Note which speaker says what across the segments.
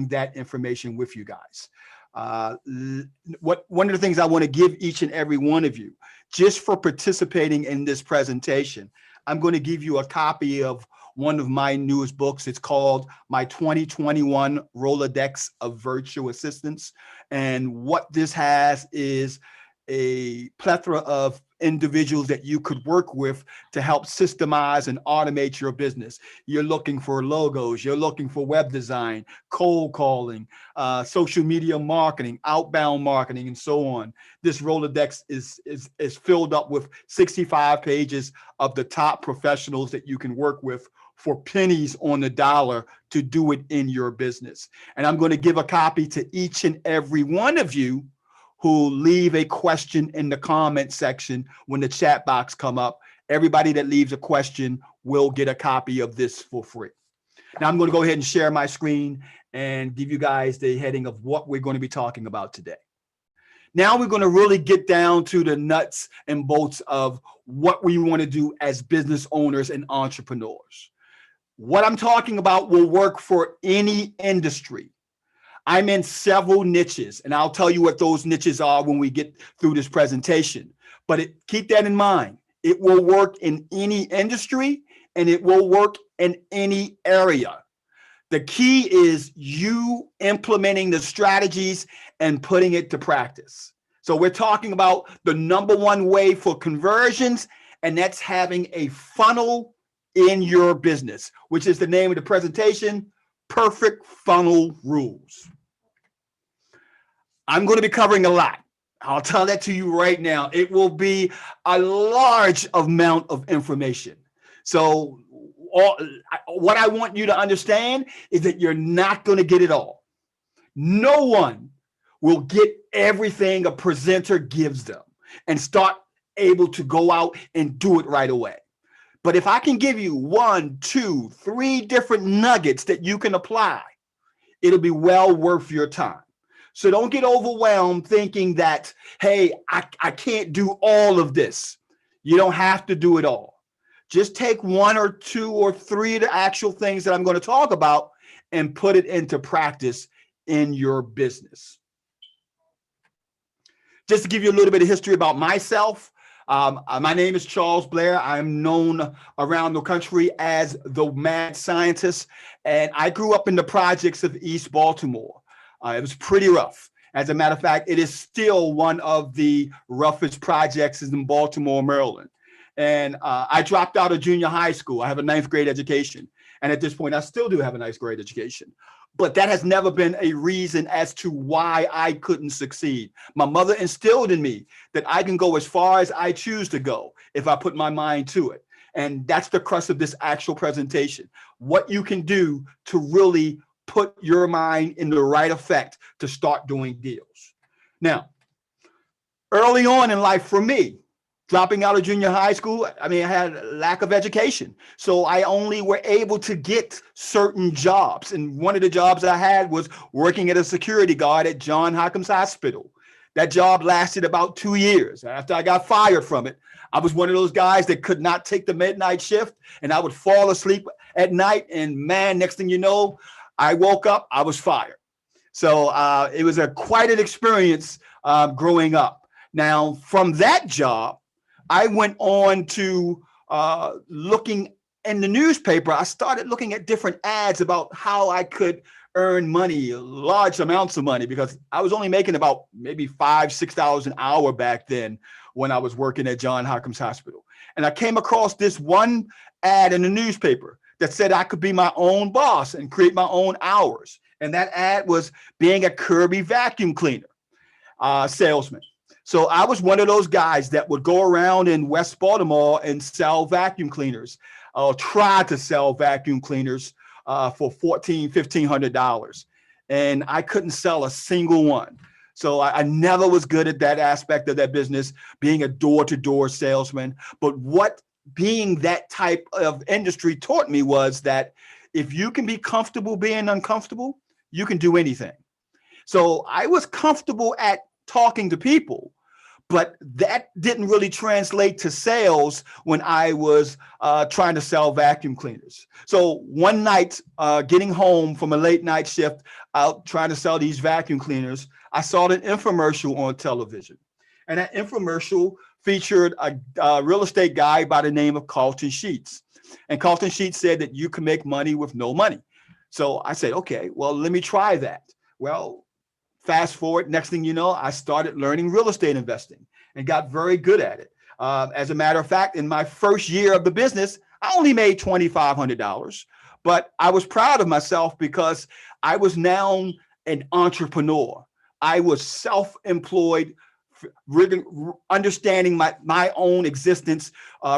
Speaker 1: that information with you guys. One of the things I want to give each and every one of you, just for participating in this presentation, I'm going to give you a copy of one of my newest books. It's called My 2021 Rolodex of Virtual Assistants. And what this has is a plethora of individuals that you could work with to help systemize and automate your business. You're looking for logos, you're looking for web design, cold calling, social media marketing, outbound marketing, and so on. This Rolodex is filled up with 65 pages of the top professionals that you can work with for pennies on the dollar to do it in your business. And I'm going to give a copy to each and every one of you who leave a question in the comment section when the chat box come up. Everybody that leaves a question will get a copy of this for free. Now I'm going to go ahead and share my screen and give you guys the heading of what we're going to be talking about today. Now we're going to really get down to the nuts and bolts of what we want to do as business owners and entrepreneurs. What I'm talking about will work for any industry. I'm in several niches, and I'll tell you what those niches are when we get through this presentation. But keep that in mind. It will work in any industry, and it will work in any area. The key is you implementing the strategies and putting it to practice. So we're talking about the #1 way for conversions, and that's having a funnel in your business, which is the name of the presentation, Perfect Funnel Rules. I'm going to be covering a lot. I'll tell that to you right now. It will be a large amount of information. So what I want you to understand is that you're not going to get it all. No one will get everything a presenter gives them and start able to go out and do it right away. But if I can give you 1, 2, 3 different nuggets that you can apply, it'll be well worth your time. So don't get overwhelmed thinking that, hey, I can't do all of this. You don't have to do it all. Just take 1 or 2 or 3 of the actual things that I'm going to talk about and put it into practice in your business. Just to give you a little bit of history about myself, my name is Charles Blair. I'm known around the country as the mad scientist, and I grew up in the projects of East Baltimore. It was pretty rough. As a matter of fact, it is still one of the roughest projects in Baltimore, Maryland. And I dropped out of junior high school. I have a 9th grade education. And at this point, I still do have a 9th grade education. But that has never been a reason as to why I couldn't succeed. My mother instilled in me that I can go as far as I choose to go if I put my mind to it. And that's the crux of this actual presentation. What you can do to really put your mind in the right effect to start doing deals. Now, early on in life for me, dropping out of junior high school, I had a lack of education. So I only were able to get certain jobs. And one of the jobs I had was working as a security guard at Johns Hopkins Hospital. That job lasted about 2 years. After I got fired from it, I was one of those guys that could not take the midnight shift, and I would fall asleep at night. And man, next thing you know, I woke up, I was fired. So it was quite an experience growing up. Now, from that job, I went on to looking in the newspaper. I started looking at different ads about how I could earn money, large amounts of money, because I was only making about maybe $5-6 an hour back then when I was working at Johns Hopkins Hospital. And I came across this one ad in the newspaper that said I could be my own boss and create my own hours. And that ad was being a Kirby vacuum cleaner salesman. So I was one of those guys that would go around in West Baltimore and sell vacuum cleaners, or try to sell vacuum cleaners for $1,400, $1,500. And I couldn't sell a single one. So I never was good at that aspect of that business, being a door-to-door salesman. But what being that type of industry taught me was that if you can be comfortable being uncomfortable, you can do anything. So I was comfortable at talking to people, But that didn't really translate to sales when I was trying to sell vacuum cleaners. So one night, getting home from a late night shift out trying to sell these vacuum cleaners, I saw an infomercial on television. And that infomercial featured a real estate guy by the name of Carlton Sheets. And Carlton Sheets said that you can make money with no money. So I said, okay, well, let me try that. Well, fast forward, next thing you know, I started learning real estate investing and got very good at it. As a matter of fact, in my first year of the business, I only made $2,500, but I was proud of myself because I was now an entrepreneur. I was self-employed, understanding my own existence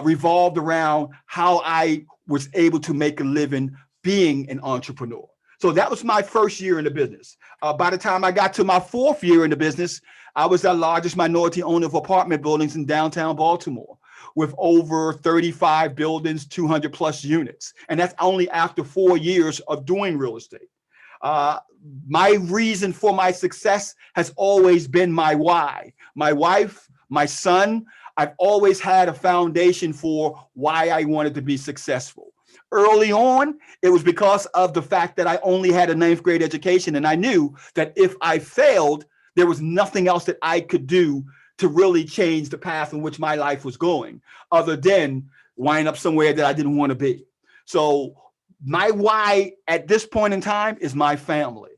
Speaker 1: revolved around how I was able to make a living being an entrepreneur. So that was my first year in the business. By the time I got to my fourth year in the business, I was the largest minority owner of apartment buildings in downtown Baltimore with over 35 buildings, 200 plus units. And that's only after 4 years of doing real estate. My reason for my success has always been my why. My wife, my son, I've always had a foundation for why I wanted to be successful. Early on, it was because of the fact that I only had a 9th grade education. And I knew that if I failed, there was nothing else that I could do to really change the path in which my life was going, other than wind up somewhere that I didn't want to be. So my why at this point in time is my family.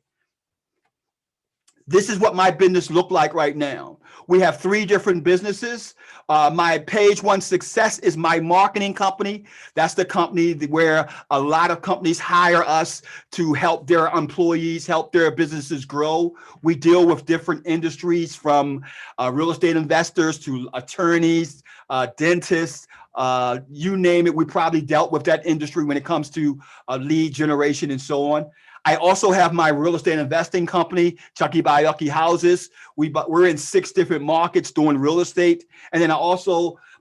Speaker 1: This is what my business looked like right now. We have 3 different businesses. My Page One Success is my marketing company. That's the company where a lot of companies hire us to help their employees, help their businesses grow. We deal with different industries from real estate investors to attorneys, dentists, you name it. We probably dealt with that industry when it comes to lead generation and so on. I also have my real estate investing company, Chucky Bayucky Houses. We're in 6 different markets doing real estate. And then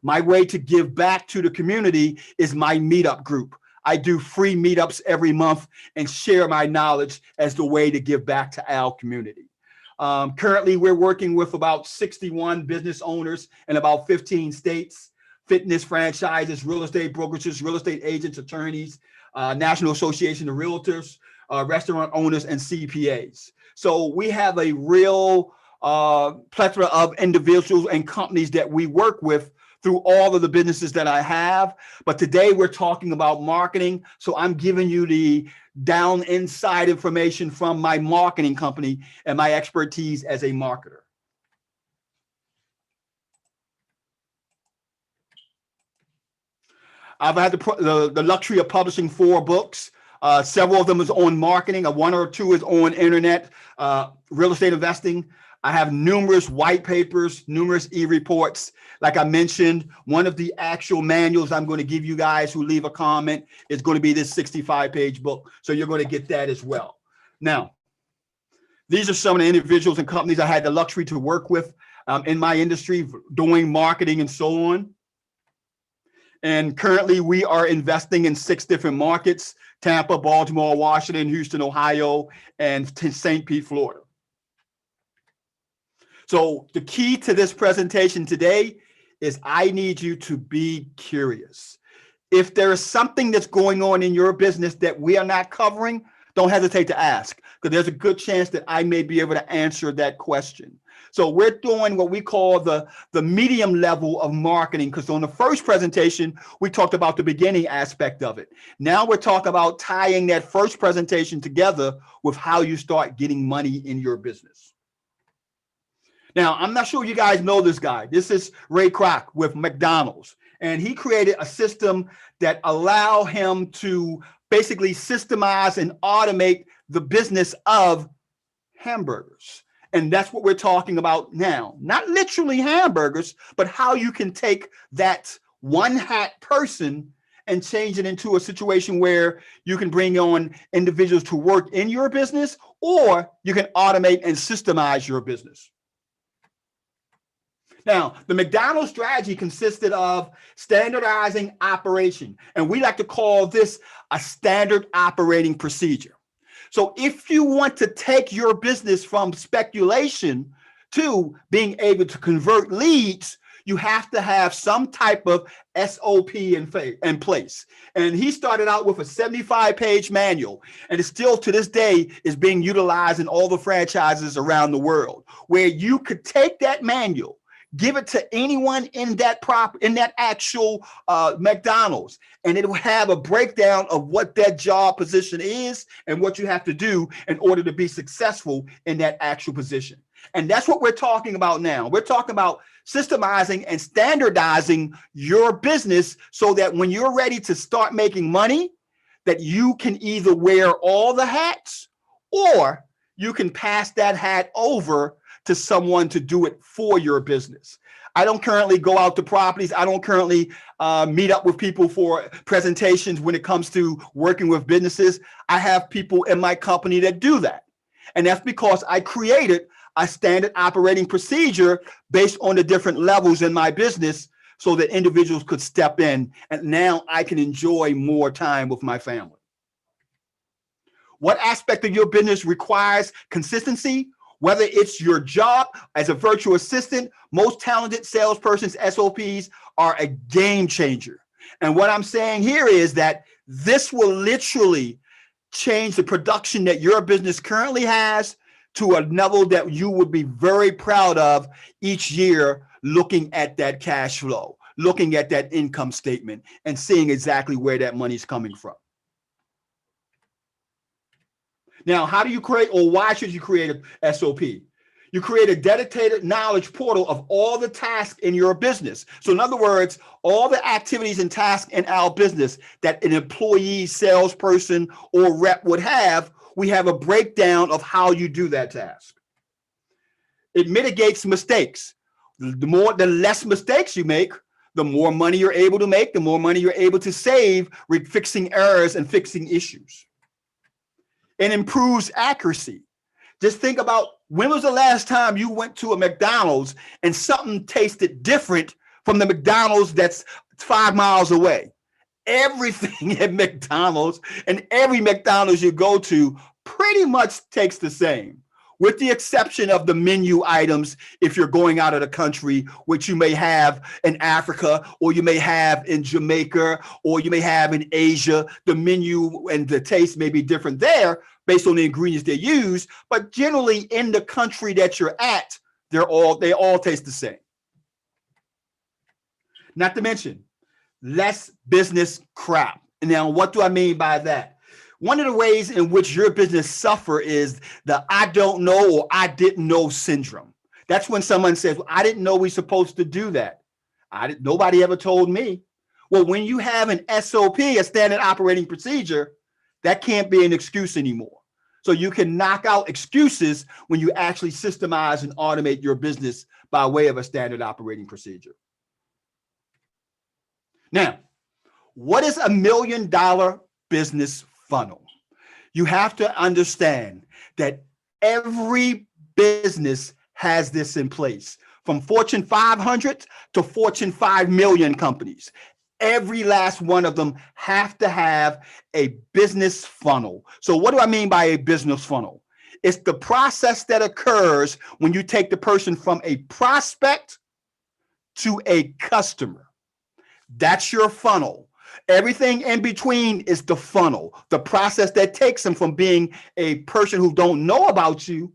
Speaker 1: my way to give back to the community is my meetup group. I do free meetups every month and share my knowledge as the way to give back to our community. Currently, we're working with about 61 business owners in about 15 states, fitness franchises, real estate brokerages, real estate agents, attorneys, National Association of Realtors, restaurant owners, and CPAs. So we have a real plethora of individuals and companies that we work with through all of the businesses that I have. But today we're talking about marketing. So I'm giving you the down inside information from my marketing company and my expertise as a marketer. I've had the luxury of publishing 4 books. Several of them is on marketing. 1 or 2 is on internet, real estate investing. I have numerous white papers, numerous e-reports. Like I mentioned, one of the actual manuals I'm going to give you guys who leave a comment is going to be this 65-page book. So you're going to get that as well. Now, these are some of the individuals and companies I had the luxury to work with in my industry, doing marketing and so on. And currently we are investing in 6 different markets: Tampa, Baltimore, Washington, Houston, Ohio, and St. Pete, Florida. So the key to this presentation today is I need you to be curious. If there is something that's going on in your business that we are not covering, don't hesitate to ask, because there's a good chance that I may be able to answer that question. So we're doing what we call the medium level of marketing, because on the first presentation, we talked about the beginning aspect of it. Now we're talking about tying that first presentation together with how you start getting money in your business. Now, I'm not sure you guys know this guy. This is Ray Kroc with McDonald's, and he created a system that allowed him to basically systemize and automate the business of hamburgers. And that's what we're talking about now. Not literally hamburgers, but how you can take that one hat person and change it into a situation where you can bring on individuals to work in your business, or you can automate and systemize your business. Now, the McDonald's strategy consisted of standardizing operation, and we like to call this a standard operating procedure. So if you want to take your business from speculation Two, being able to convert leads, you have to have some type of SOP in place. And he started out with a 75-page manual, and it still to this day is being utilized in all the franchises around the world, where you could take that manual, give it to anyone in that actual McDonald's, and it will have a breakdown of what that job position is and what you have to do in order to be successful in that actual position. And that's what we're talking about now. We're talking about systemizing and standardizing your business so that when you're ready to start making money, that you can either wear all the hats or you can pass that hat over to someone to do it for your business. I don't currently go out to properties. I don't currently meet up with people for presentations when it comes to working with businesses. I have people in my company that do that. And that's because I created a standard operating procedure based on the different levels in my business so that individuals could step in, and now I can enjoy more time with my family. What aspect of your business requires consistency? Whether it's your job as a virtual assistant, most talented salesperson's SOPs are a game changer. And what I'm saying here is that this will literally change the production that your business currently has to a level that you would be very proud of each year, looking at that cash flow, looking at that income statement, and seeing exactly where that money's coming from. Now, how do you create, or why should you create a SOP? You create a dedicated knowledge portal of all the tasks in your business. So in other words, all the activities and tasks in our business that an employee, salesperson, or rep would have, we have a breakdown of how you do that task. It mitigates mistakes. The less mistakes you make, the more money you're able to make, the more money you're able to save with fixing errors and fixing issues. It improves accuracy. Just think about, when was the last time you went to a McDonald's and something tasted different from the McDonald's that's 5 miles away? Everything at McDonald's and every McDonald's you go to pretty much tastes the same, with the exception of the menu items if you're going out of the country, which you may have in Africa, or you may have in Jamaica, or you may have in Asia. The menu and the taste may be different there based on the ingredients they use, but generally in the country that you're at, they all taste the same. Not to mention, less business crap. Now, what do I mean by that? One of the ways in which your business suffer is the I don't know or I didn't know syndrome. That's when someone says, well, I didn't know we're supposed to do that. Nobody ever told me. Well, when you have an SOP, a standard operating procedure, that can't be an excuse anymore. So you can knock out excuses when you actually systemize and automate your business by way of a standard operating procedure. Now, what is $1 million business funnel? You have to understand that every business has this in place, from Fortune 500 to Fortune 5 million companies. Every last one of them have to have a business funnel. So what do I mean by a business funnel? It's the process that occurs when you take the person from a prospect to a customer. That's your funnel. Everything in between is the funnel, the process that takes them from being a person who don't know about you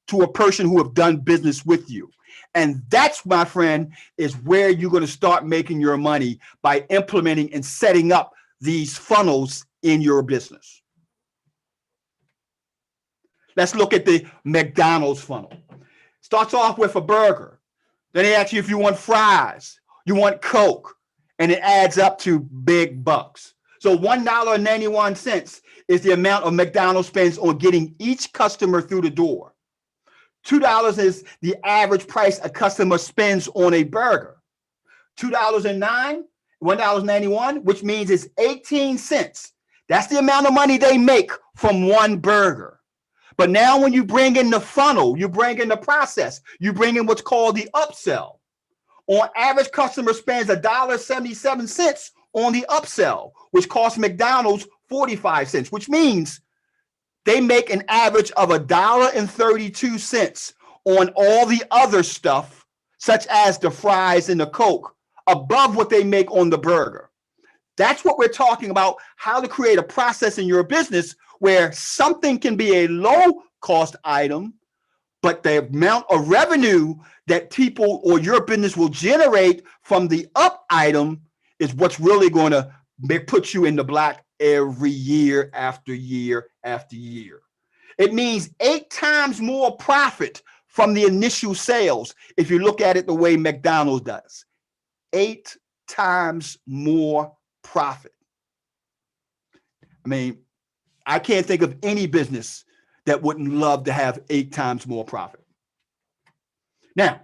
Speaker 1: to a person who have done business with you. And that's, my friend, is where you're going to start making your money, by implementing and setting up these funnels in your business. Let's look at the McDonald's funnel. Starts off with a burger. Then they ask you if you want fries, you want Coke, and it adds up to big bucks. So $1.91 is the amount of McDonald's spends on getting each customer through the door. $2 is the average price a customer spends on a burger. $1.91, which means it's 18 cents. That's the amount of money they make from one burger. But now when you bring in the funnel, you bring in the process, you bring in what's called the upsell. On average, customer spends $1.77 on the upsell, which costs McDonald's 45 cents, which means they make an average of $1.32 on all the other stuff, such as the fries and the Coke, above what they make on the burger. That's what we're talking about, how to create a process in your business where something can be a low cost item, but the amount of revenue that people or your business will generate from the up item is what's really going to put you in the black every year after year after year. It means 8 times more profit from the initial sales if you look at it the way McDonald's does. 8 times more profit. I mean, I can't think of any business that wouldn't love to have 8 times more profit. Now,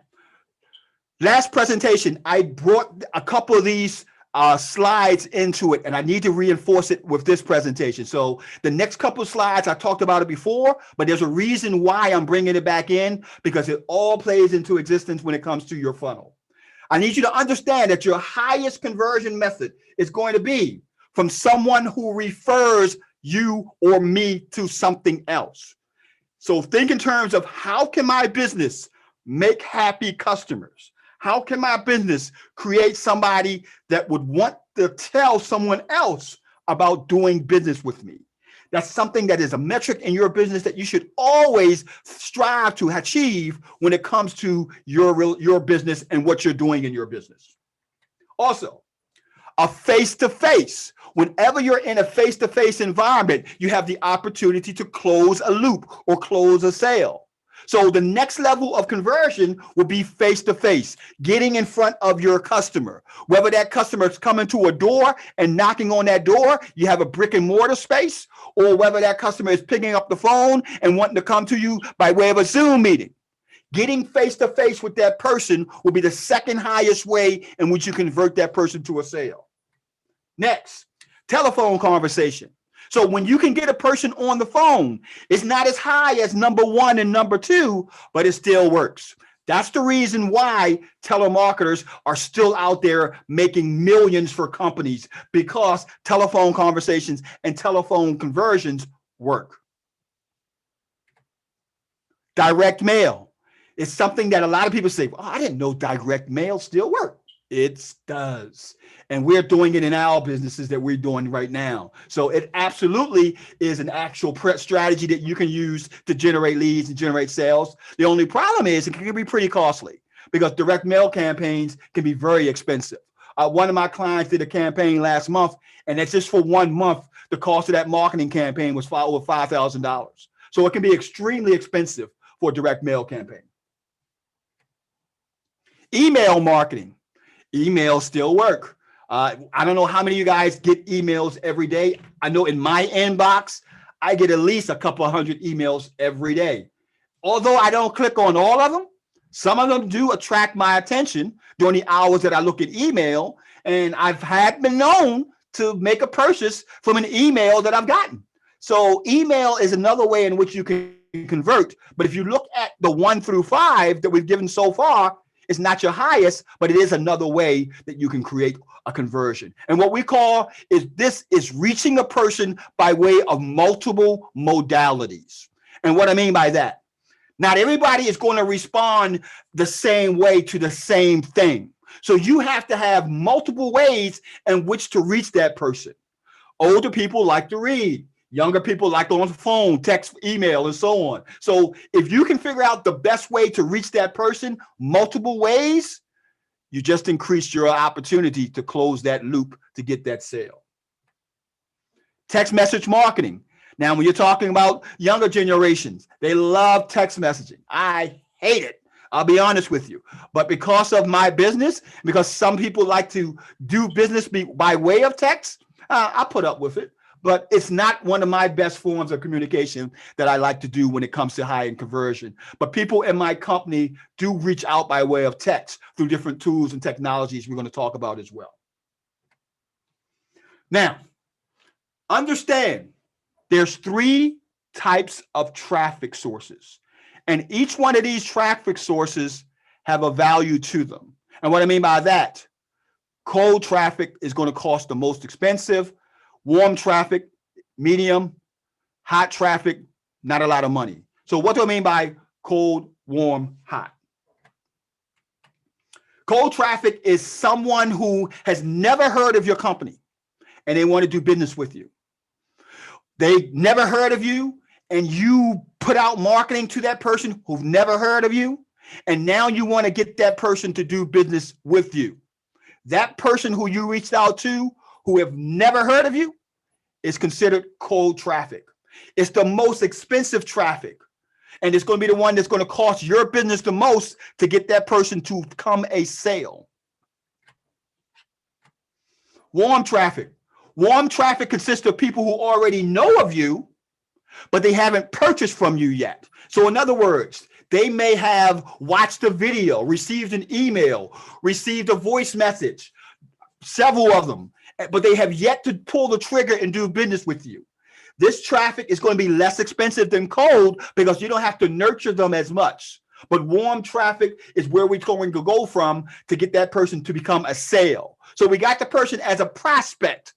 Speaker 1: last presentation, I brought a couple of these slides into it, and I need to reinforce it with this presentation. So the next couple of slides, I talked about it before, but there's a reason why I'm bringing it back in, because it all plays into existence when it comes to your funnel. I need you to understand that your highest conversion method is going to be from someone who refers you or me to something else. So think in terms of, how can my business make happy customers? How can my business create somebody that would want to tell someone else about doing business with me? That's something that is a metric in your business that you should always strive to achieve when it comes to your business and what you're doing in your business. Also, a face-to-face. Whenever you're in a face-to-face environment, you have the opportunity to close a loop or close a sale. So the next level of conversion will be face-to-face, getting in front of your customer. Whether that customer is coming to a door and knocking on that door, you have a brick and mortar space, or whether that customer is picking up the phone and wanting to come to you by way of a Zoom meeting. Getting face-to-face with that person will be the second highest way in which you convert that person to a sale. Next, telephone conversation. So when you can get a person on the phone, it's not as high as number 1 and number 2, but it still works. That's the reason why telemarketers are still out there making millions for companies, because telephone conversations and telephone conversions work. Direct mail is something that a lot of people say, oh, I didn't know direct mail still worked. It does. And we're doing it in our businesses that we're doing right now. So it absolutely is an actual strategy that you can use to generate leads and generate sales. The only problem is it can be pretty costly, because direct mail campaigns can be very expensive. One of my clients did a campaign last month, and that's just for 1 month. The cost of that marketing campaign was over $5,000. So it can be extremely expensive for a direct mail campaign. Email marketing. Emails still work. I don't know how many of you guys get emails every day. I know in my inbox, I get at least a couple of hundred emails every day. Although I don't click on all of them, some of them do attract my attention during the hours that I look at email. And I've been known to make a purchase from an email that I've gotten. So email is another way in which you can convert. But if you look at the 1 through 5 that we've given so far, it's not your highest, but it is another way that you can create a conversion. And what we call is reaching a person by way of multiple modalities. And what I mean by that, not everybody is going to respond the same way to the same thing. So you have to have multiple ways in which to reach that person. Older people like to read. Younger people like on the phone, text, email, and so on. So if you can figure out the best way to reach that person multiple ways, you just increase your opportunity to close that loop to get that sale. Text message marketing. Now, when you're talking about younger generations, they love text messaging. I hate it. I'll be honest with you. But because of my business, because some people like to do business by way of text, I put up with it. But it's not one of my best forms of communication that I like to do when it comes to high-end conversion. But people in my company do reach out by way of text through different tools and technologies we're going to talk about as well. Now, understand there's 3 types of traffic sources. And each one of these traffic sources have a value to them. And what I mean by that, cold traffic is going to cost the most expensive. Warm traffic, medium, hot traffic, not a lot of money. So what do I mean by cold, warm, hot. Cold traffic is someone who has never heard of your company and they want to do business with you. They never heard of you and you put out marketing to that person who've never heard of you. And now you want to get that person to do business with you. That person who you reached out to who have never heard of you is considered cold traffic. It's the most expensive traffic. And it's going to be the one that's going to cost your business the most to get that person to become a sale. Warm traffic. Warm traffic consists of people who already know of you, but they haven't purchased from you yet. So in other words, they may have watched a video, received an email, received a voice message, several of them, but they have yet to pull the trigger and do business with you. This traffic is going to be less expensive than cold because you don't have to nurture them as much. But warm traffic is where we're going to go from to get that person to become a sale. So we got the person as a prospect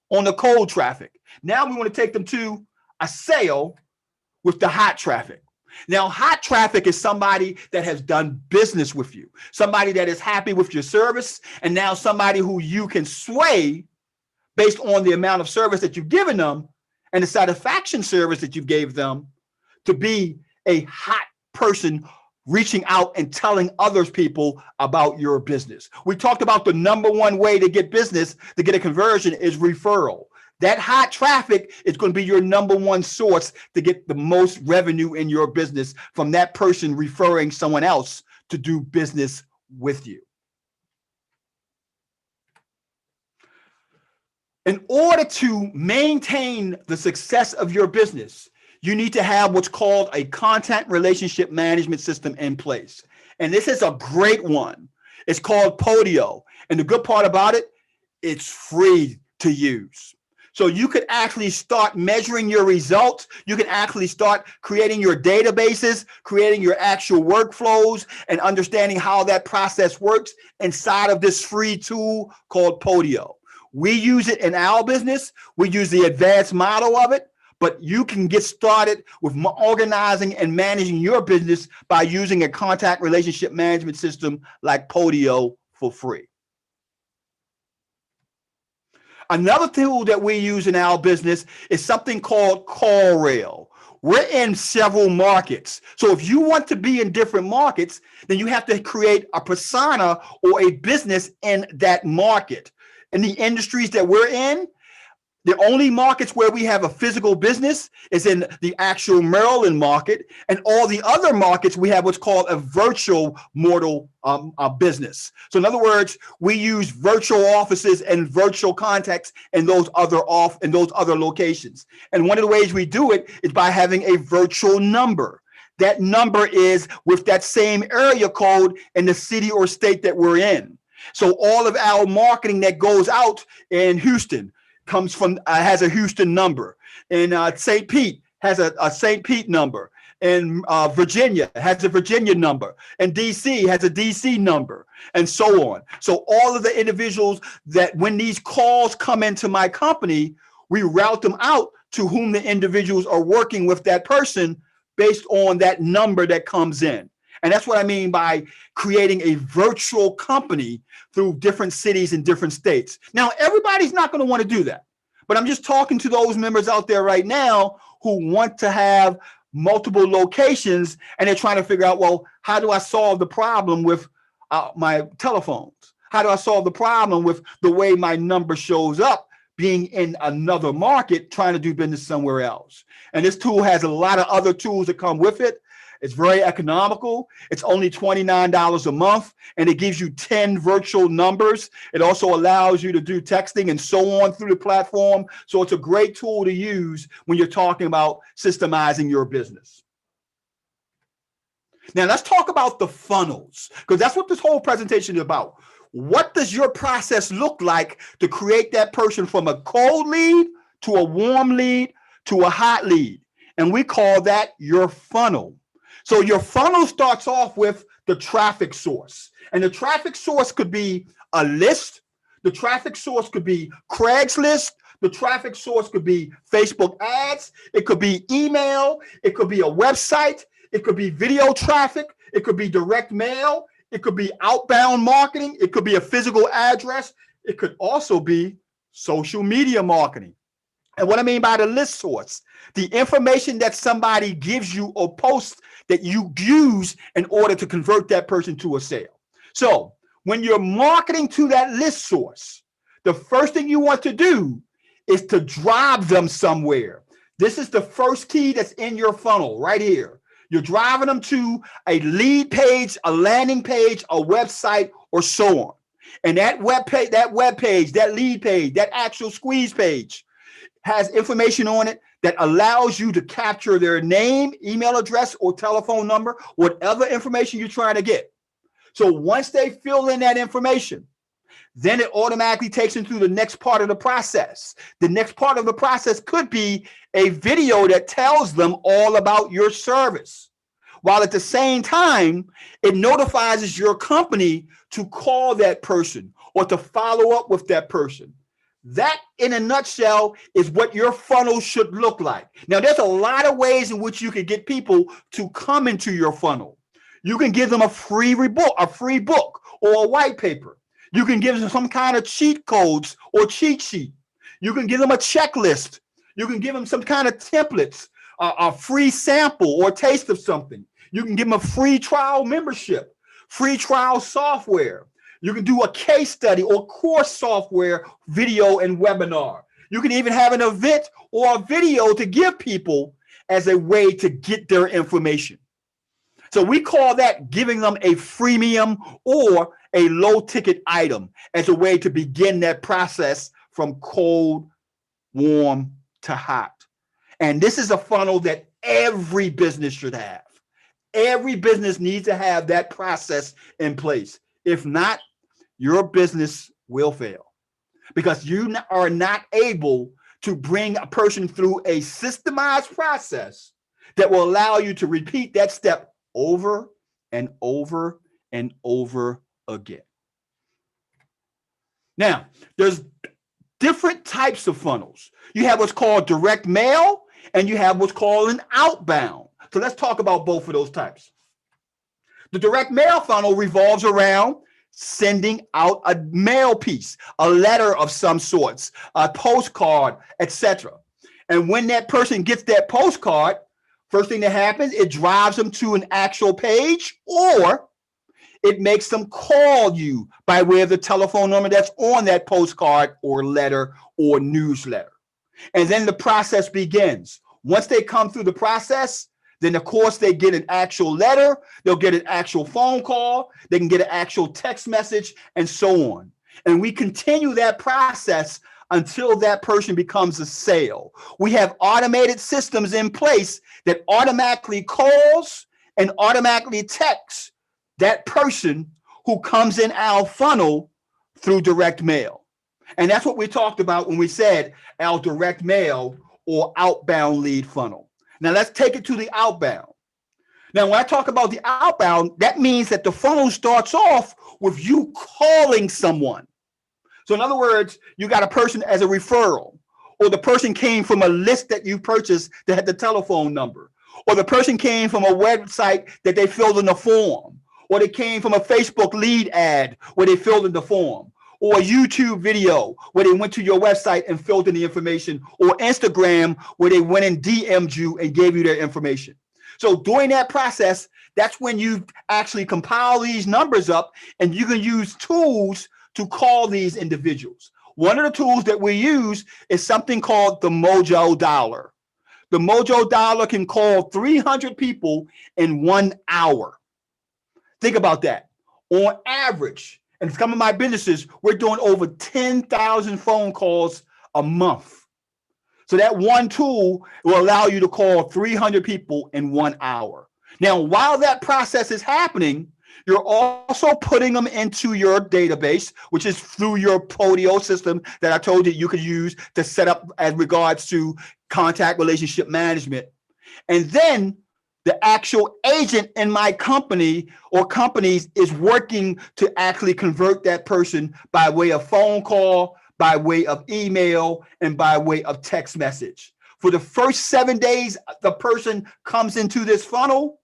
Speaker 1: on the cold traffic. Now we want to take them to a sale with the hot traffic. Now, hot traffic is somebody that has done business with you, somebody that is happy with your service, and now somebody who you can sway based on the amount of service that you've given them and the satisfaction service that you gave them to be a hot person reaching out and telling others people about your business. We talked about the number one way to get business, to get a conversion, is referral. That hot traffic is going to be your number one source to get the most revenue in your business from that person referring someone else to do business with you. In order to maintain the success of your business, you need to have what's called a content relationship management system in place. And this is a great one. It's called Podio. And the good part about it, it's free to use. So you could actually start measuring your results. You can actually start creating your databases, creating your actual workflows, and understanding how that process works inside of this free tool called Podio. We use it in our business. We use the advanced model of it, but you can get started with organizing and managing your business by using a contact relationship management system like Podio for free. Another tool that we use in our business is something called CallRail. We're in several markets. So if you want to be in different markets, then you have to create a persona or a business in that market. In the industries that we're in, the only markets where we have a physical business is in the actual Maryland market, and all the other markets we have what's called a virtual model business. So in other words, we use virtual offices and virtual contacts in those other locations. And one of the ways we do it is by having a virtual number. That number is with that same area code in the city or state that we're in. So all of our marketing that goes out in Houston comes from has a Houston number, and St. Pete has a St. Pete number, and Virginia has a Virginia number, and DC has a DC number, and so on. So all of the individuals that when these calls come into my company, we route them out to whom the individuals are working with that person based on that number that comes in. And that's what I mean by creating a virtual company through different cities and different states. Now, everybody's not going to want to do that, but I'm just talking to those members out there right now who want to have multiple locations, and they're trying to figure out, well, how do I solve the problem with my telephones? How do I solve the problem with the way my number shows up being in another market, trying to do business somewhere else? And this tool has a lot of other tools that come with it. It's very economical. It's only $29 a month, and it gives you 10 virtual numbers. It also allows you to do texting and so on through the platform. So it's a great tool to use when you're talking about systemizing your business. Now let's talk about the funnels, because that's what this whole presentation is about. What does your process look like to create that person from a cold lead to a warm lead to a hot lead? And we call that your funnel. So your funnel starts off with the traffic source, and the traffic source could be a list. The traffic source could be Craigslist. The traffic source could be Facebook ads. It could be email. It could be a website. It could be video traffic. It could be direct mail. It could be outbound marketing. It could be a physical address. It could also be social media marketing. And what I mean by the list source, the information that somebody gives you or posts that you use in order to convert that person to a sale. So when you're marketing to that list source, the first thing you want to do is to drive them somewhere. This is the first key that's in your funnel right here. You're driving them to a lead page, a landing page, a website, or so on. And that web page, that lead page, that actual squeeze page has information on it that allows you to capture their name, email address, or telephone number, whatever information you're trying to get. So once they fill in that information, then it automatically takes them through the next part of the process. The next part of the process could be a video that tells them all about your service, while at the same time, it notifies your company to call that person or to follow up with that person. That, in a nutshell, is what your funnel should look like. Now, there's a lot of ways in which you can get people to come into your funnel. You can give them a free book or a white paper. You can give them some kind of cheat codes or cheat sheet. You can give them a checklist. You can give them some kind of templates, a free sample or taste of something. You can give them a free trial membership, free trial software. You can do a case study or course software, video and webinar. You can even have an event or a video to give people as a way to get their information. So we call that giving them a freemium or a low ticket item as a way to begin that process from cold, warm to hot. And this is a funnel that every business should have. Every business needs to have that process in place. If not, your business will fail because you are not able to bring a person through a systemized process that will allow you to repeat that step over and over and over again. Now, there's different types of funnels. You have what's called direct mail and you have what's called an outbound. So let's talk about both of those types. The direct mail funnel revolves around sending out a mail piece, a letter of some sorts, a postcard, etc. And when that person gets that postcard, first thing that happens, it drives them to an actual page, or it makes them call you by way of the telephone number that's on that postcard or letter or newsletter. And then the process begins. Once they come through the process, then of course they get an actual letter, they'll get an actual phone call, they can get an actual text message, and so on. And we continue that process until that person becomes a sale. We have automated systems in place that automatically calls and automatically texts that person who comes in our funnel through direct mail. And that's what we talked about when we said our direct mail or outbound lead funnel. Now let's take it to the outbound. Now, when I talk about the outbound, that means that the funnel starts off with you calling someone. So in other words, you got a person as a referral, or the person came from a list that you purchased that had the telephone number, or the person came from a website that they filled in the form, or they came from a Facebook lead ad where they filled in the form, or a YouTube video where they went to your website and filled in the information, or Instagram where they went and DM'd you and gave you their information. So during that process, that's when you actually compile these numbers up and you can use tools to call these individuals. One of the tools that we use is something called the Mojo Dollar. The Mojo Dollar can call 300 people in 1 hour. Think about that. On average, and some of my businesses, we're doing over 10,000 phone calls a month. So that one tool will allow you to call 300 people in 1 hour. Now, while that process is happening, you're also putting them into your database, which is through your Podio system that I told you could use to set up as regards to contact relationship management. And then the actual agent in my company or companies is working to actually convert that person by way of phone call, by way of email, and by way of text message. For the first 7 days, the person comes into this funnel,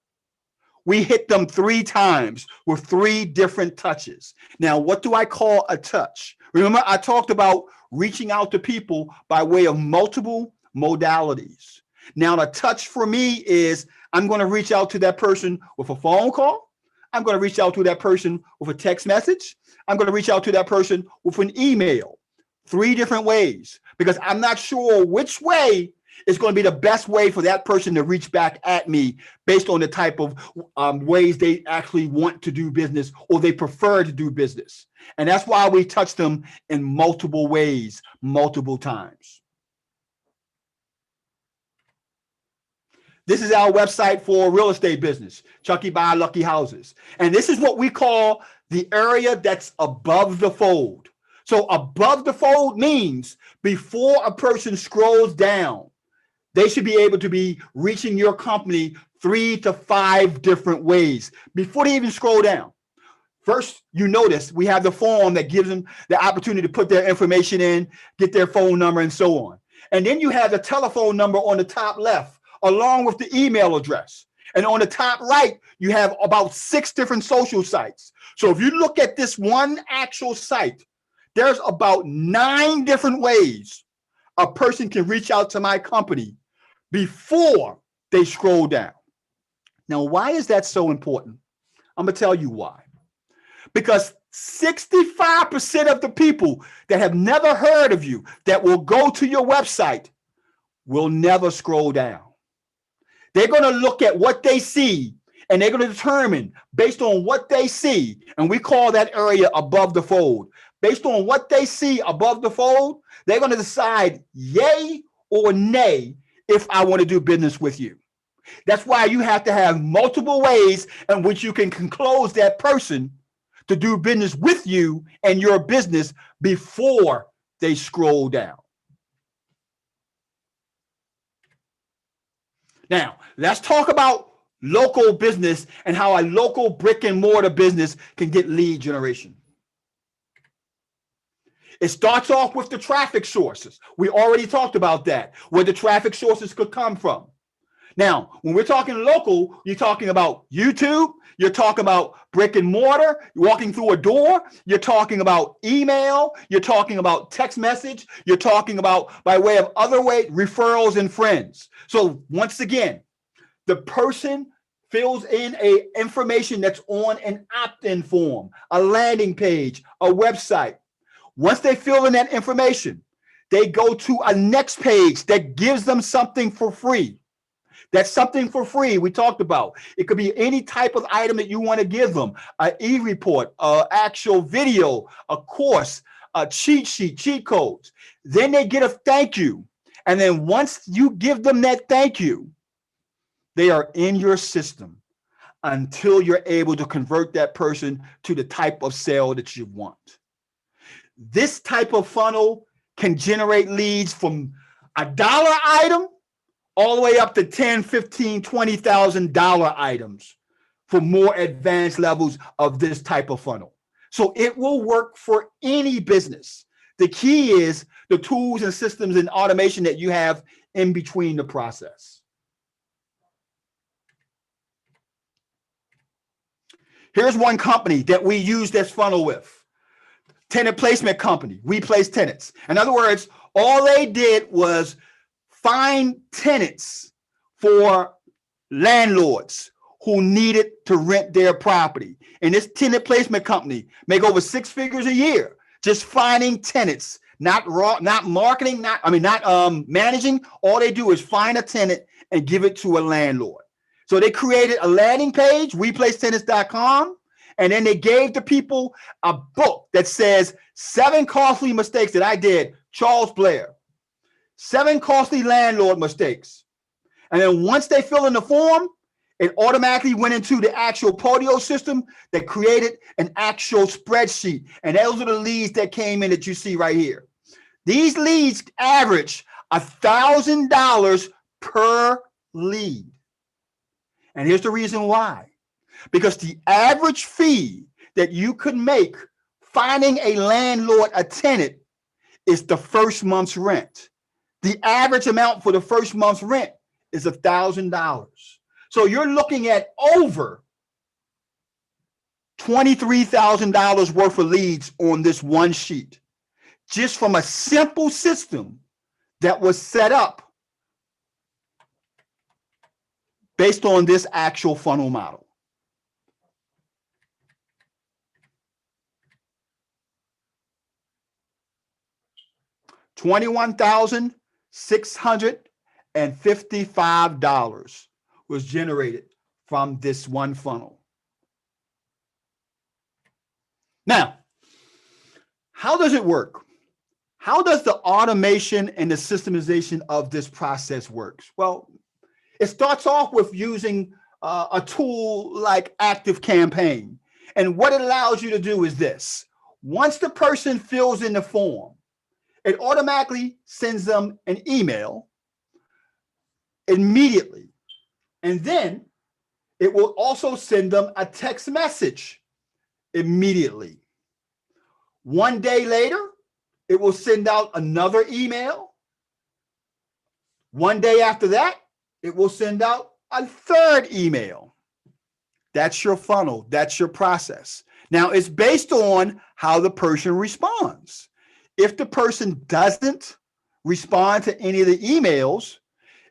Speaker 1: we hit them 3 times with 3 different touches. Now, what do I call a touch? Remember, I talked about reaching out to people by way of multiple modalities. Now, the touch for me is I'm going to reach out to that person with a phone call. I'm going to reach out to that person with a text message. I'm going to reach out to that person with an email. 3 different ways, because I'm not sure which way is going to be the best way for that person to reach back at me based on the type of ways they actually want to do business or they prefer to do business. And that's why we touch them in multiple ways, multiple times. This is our website for real estate business, Chucky Buy Lucky Houses. And this is what we call the area that's above the fold. So above the fold means before a person scrolls down, they should be able to be reaching your company 3 to 5 different ways before they even scroll down. First, you notice we have the form that gives them the opportunity to put their information in, get their phone number, and so on. And then you have the telephone number on the top left, along with the email address. And on the top right, you have about 6 different social sites. So if you look at this one actual site, there's about 9 different ways a person can reach out to my company before they scroll down. Now, why is that so important? I'm going to tell you why. Because 65% of the people that have never heard of you that will go to your website will never scroll down. They're going to look at what they see, and they're going to determine based on what they see, and we call that area above the fold. Based on what they see above the fold, they're going to decide yay or nay if I want to do business with you. That's why you have to have multiple ways in which you can close that person to do business with you and your business before they scroll down. Now, let's talk about local business and how a local brick and mortar business can get lead generation. It starts off with the traffic sources. We already talked about that, where the traffic sources could come from. Now, when we're talking local, you're talking about YouTube, you're talking about brick and mortar, you're walking through a door, you're talking about email, you're talking about text message, you're talking about by way of other way, referrals and friends. So once again, the person fills in a information that's on an opt-in form, a landing page, a website. Once they fill in that information, they go to a next page that gives them something for free. That's something for free we talked about. It could be any type of item that you want to give them, an e-report, an actual video, a course, a cheat sheet, cheat codes. Then they get a thank you. And then once you give them that thank you, they are in your system until you're able to convert that person to the type of sale that you want. This type of funnel can generate leads from $1 item all the way up to $10,000, $15,000, $20,000 items for more advanced levels of this type of funnel. So it will work for any business. The key is the tools and systems and automation that you have in between the process. Here's one company that we use this funnel with. Tenant placement company. We place tenants. In other words, all they did was find tenants for landlords who needed to rent their property. And this tenant placement company make over 6 figures a year just finding tenants, not marketing, not managing. All they do is find a tenant and give it to a landlord. So they created a landing page, weplacetenants.com. And then they gave the people a book that says 7 costly mistakes that I did, Charles Blair. 7 costly landlord mistakes. And then once they fill in the form, it automatically went into the actual Podio system that created an actual spreadsheet. And those are the leads that came in that you see right here. These leads average $1,000 per lead. And here's the reason why. Because the average fee that you could make finding a landlord, a tenant, is the first month's rent. The average amount for the first month's rent is $1,000. So you're looking at over $23,000 worth of leads on this one sheet, just from a simple system that was set up based on this actual funnel model. $21,655 was generated from this one funnel. Now, how does it work? How does the automation and the systemization of this process works? Well, it starts off with using a tool like ActiveCampaign. And what it allows you to do is this. Once the person fills in the form, it automatically sends them an email immediately. And then it will also send them a text message immediately. One day later, it will send out another email. One day after that, it will send out a third email. That's your funnel. That's your process. Now, it's based on how the person responds. If the person doesn't respond to any of the emails,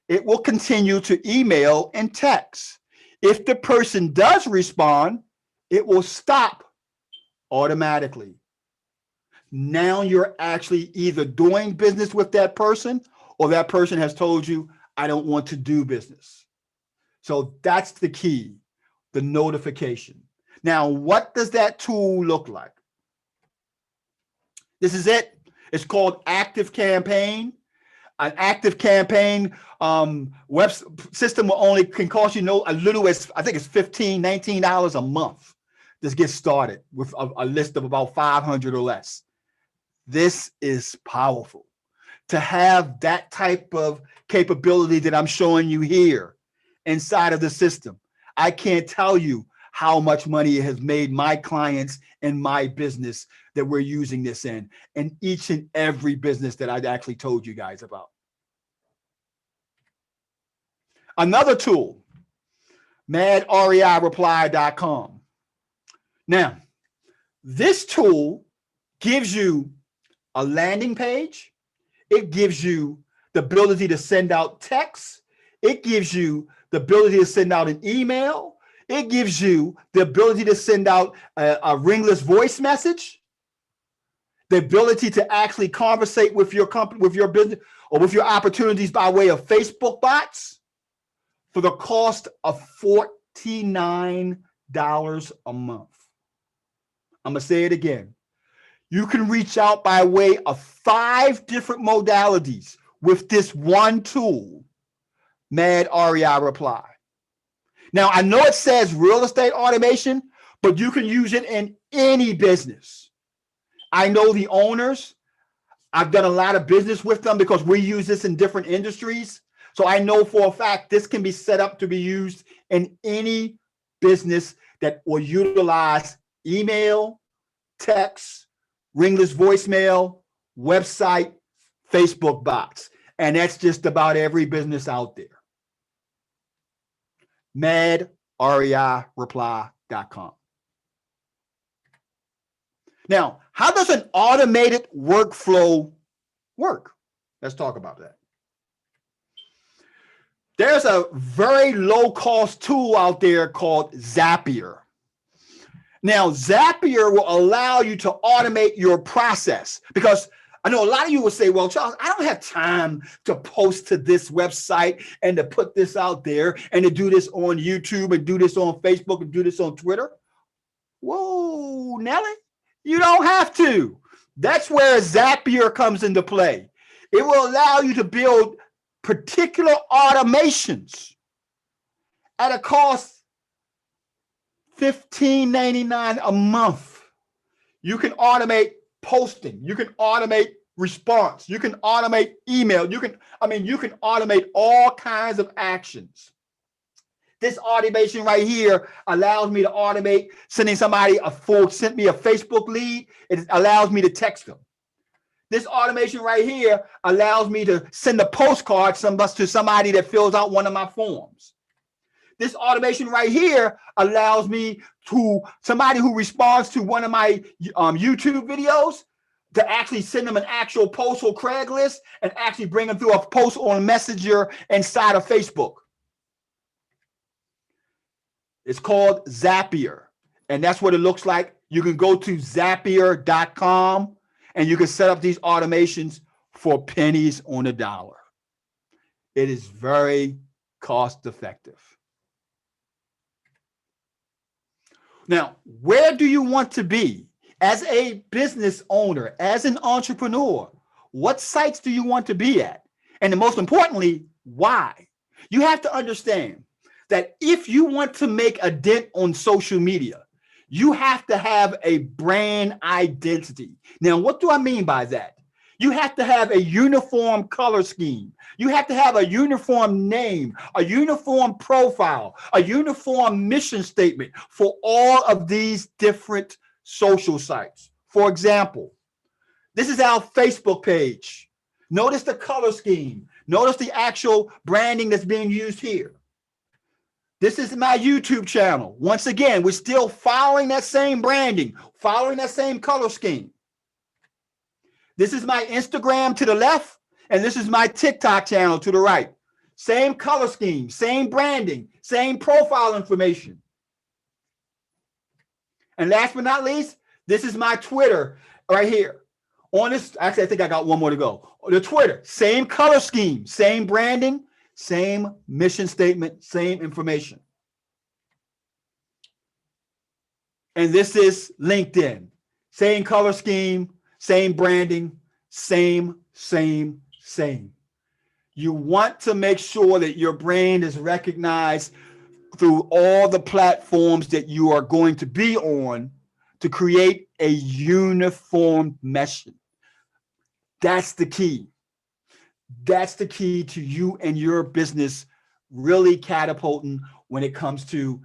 Speaker 1: it will continue to email and text. If the person does respond, it will stop automatically. Now you're actually either doing business with that person or that person has told you, I don't want to do business. So that's the key, the notification. Now, what does that tool look like? This is it. It's called ActiveCampaign. An ActiveCampaign web system can cost you a little as, I think it's $15, $19 a month. Just get started with a list of about 500 or less. This is powerful. To have that type of capability that I'm showing you here inside of the system, I can't tell you how much money it has made my clients and my business that we're using this in, and each and every business that I've actually told you guys about. Another tool, madreireply.com. Now, this tool gives you a landing page. It gives you the ability to send out text. It gives you the ability to send out an email. It gives you the ability to send out a ringless voice message, the ability to actually conversate with your company, with your business, or with your opportunities by way of Facebook bots for the cost of $49 a month. I'm going to say it again. You can reach out by way of 5 different modalities with this one tool, Mad REI Reply. Now, I know it says real estate automation, but you can use it in any business. I know the owners. I've done a lot of business with them because we use this in different industries. So I know for a fact this can be set up to be used in any business that will utilize email, text, ringless voicemail, website, Facebook bots. And that's just about every business out there. madreireply.com. Now, how does an automated workflow work? Let's talk about that. There's a very low-cost tool out there called Zapier. Now, Zapier will allow you to automate your process, because I know a lot of you will say, well, Charles, I don't have time to post to this website and to put this out there and to do this on YouTube and do this on Facebook and do this on Twitter. Whoa, Nelly, you don't have to. That's where Zapier comes into play. It will allow you to build particular automations at a cost $15.99 a month. You can automate posting, you can automate response, you can automate email, you can automate all kinds of actions. This automation right here allows me to automate sending somebody sent me a Facebook lead. It allows me to text them. This automation right here allows me to send a postcard to somebody that fills out one of my forms. This automation right here allows me to somebody who responds to one of my YouTube videos to actually send them an actual post on Craigslist and actually bring them through a post on Messenger inside of Facebook. It's called Zapier, and that's what it looks like. You can go to Zapier.com and you can set up these automations for pennies on the dollar. It is very cost effective. Now, where do you want to be as a business owner, as an entrepreneur? What sites do you want to be at? And most importantly, why? You have to understand that if you want to make a dent on social media, you have to have a brand identity. Now, what do I mean by that? You have to have a uniform color scheme. You have to have a uniform name, a uniform profile, a uniform mission statement for all of these different social sites. For example, this is our Facebook page. Notice the color scheme. Notice the actual branding that's being used here. This is my YouTube channel. Once again, we're still following that same branding, following that same color scheme. This is my Instagram to the left, and this is my TikTok channel to the right. Same color scheme, same branding, same profile information. And last but not least, this is my Twitter right here. On this, actually, I think I got one more to go. The Twitter, same color scheme, same branding, same mission statement, same information. And this is LinkedIn, same color scheme, same branding, same. You want to make sure that your brand is recognized through all the platforms that you are going to be on to create a uniform message. That's the key. That's the key to you and your business really catapulting when it comes to,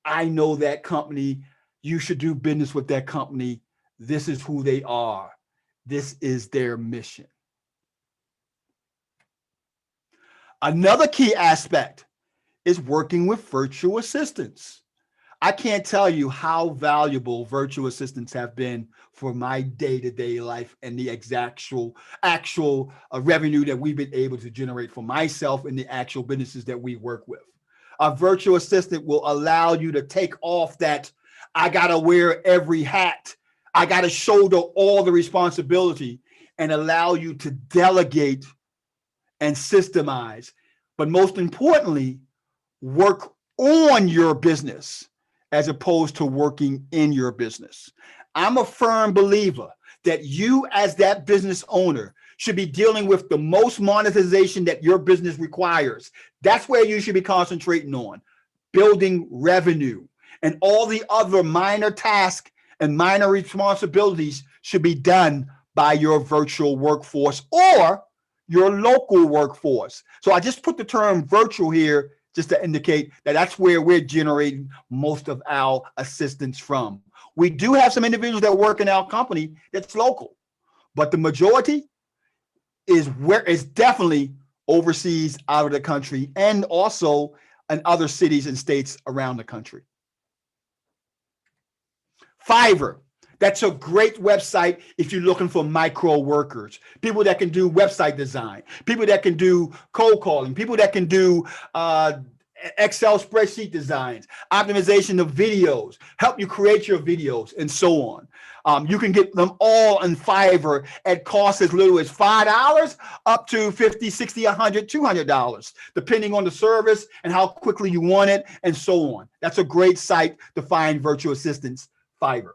Speaker 1: I know that company, you should do business with that company. This is who they are. This is their mission. Another key aspect is working with virtual assistants. I can't tell you how valuable virtual assistants have been for my day-to-day life and the actual revenue that we've been able to generate for myself and the actual businesses that we work with. A virtual assistant will allow you to take off that, I gotta wear every hat, I gotta shoulder all the responsibility, and allow you to delegate and systemize, but most importantly, work on your business as opposed to working in your business. I'm a firm believer that you as that business owner should be dealing with the most monetization that your business requires. That's where you should be concentrating on, building revenue, and all the other minor tasks and minor responsibilities should be done by your virtual workforce or your local workforce. So I just put the term virtual here just to indicate that that's where we're generating most of our assistance from. We do have some individuals that work in our company that's local, but the majority is definitely overseas, out of the country, and also in other cities and states around the country. Fiverr. That's a great website if you're looking for micro workers, people that can do website design, people that can do cold calling, people that can do Excel spreadsheet designs, optimization of videos, help you create your videos, and so on. You can get them all on Fiverr at cost as little as $5 up to $50, $60, $100, $200, depending on the service and how quickly you want it, and so on. That's a great site to find virtual assistants, Fiverr.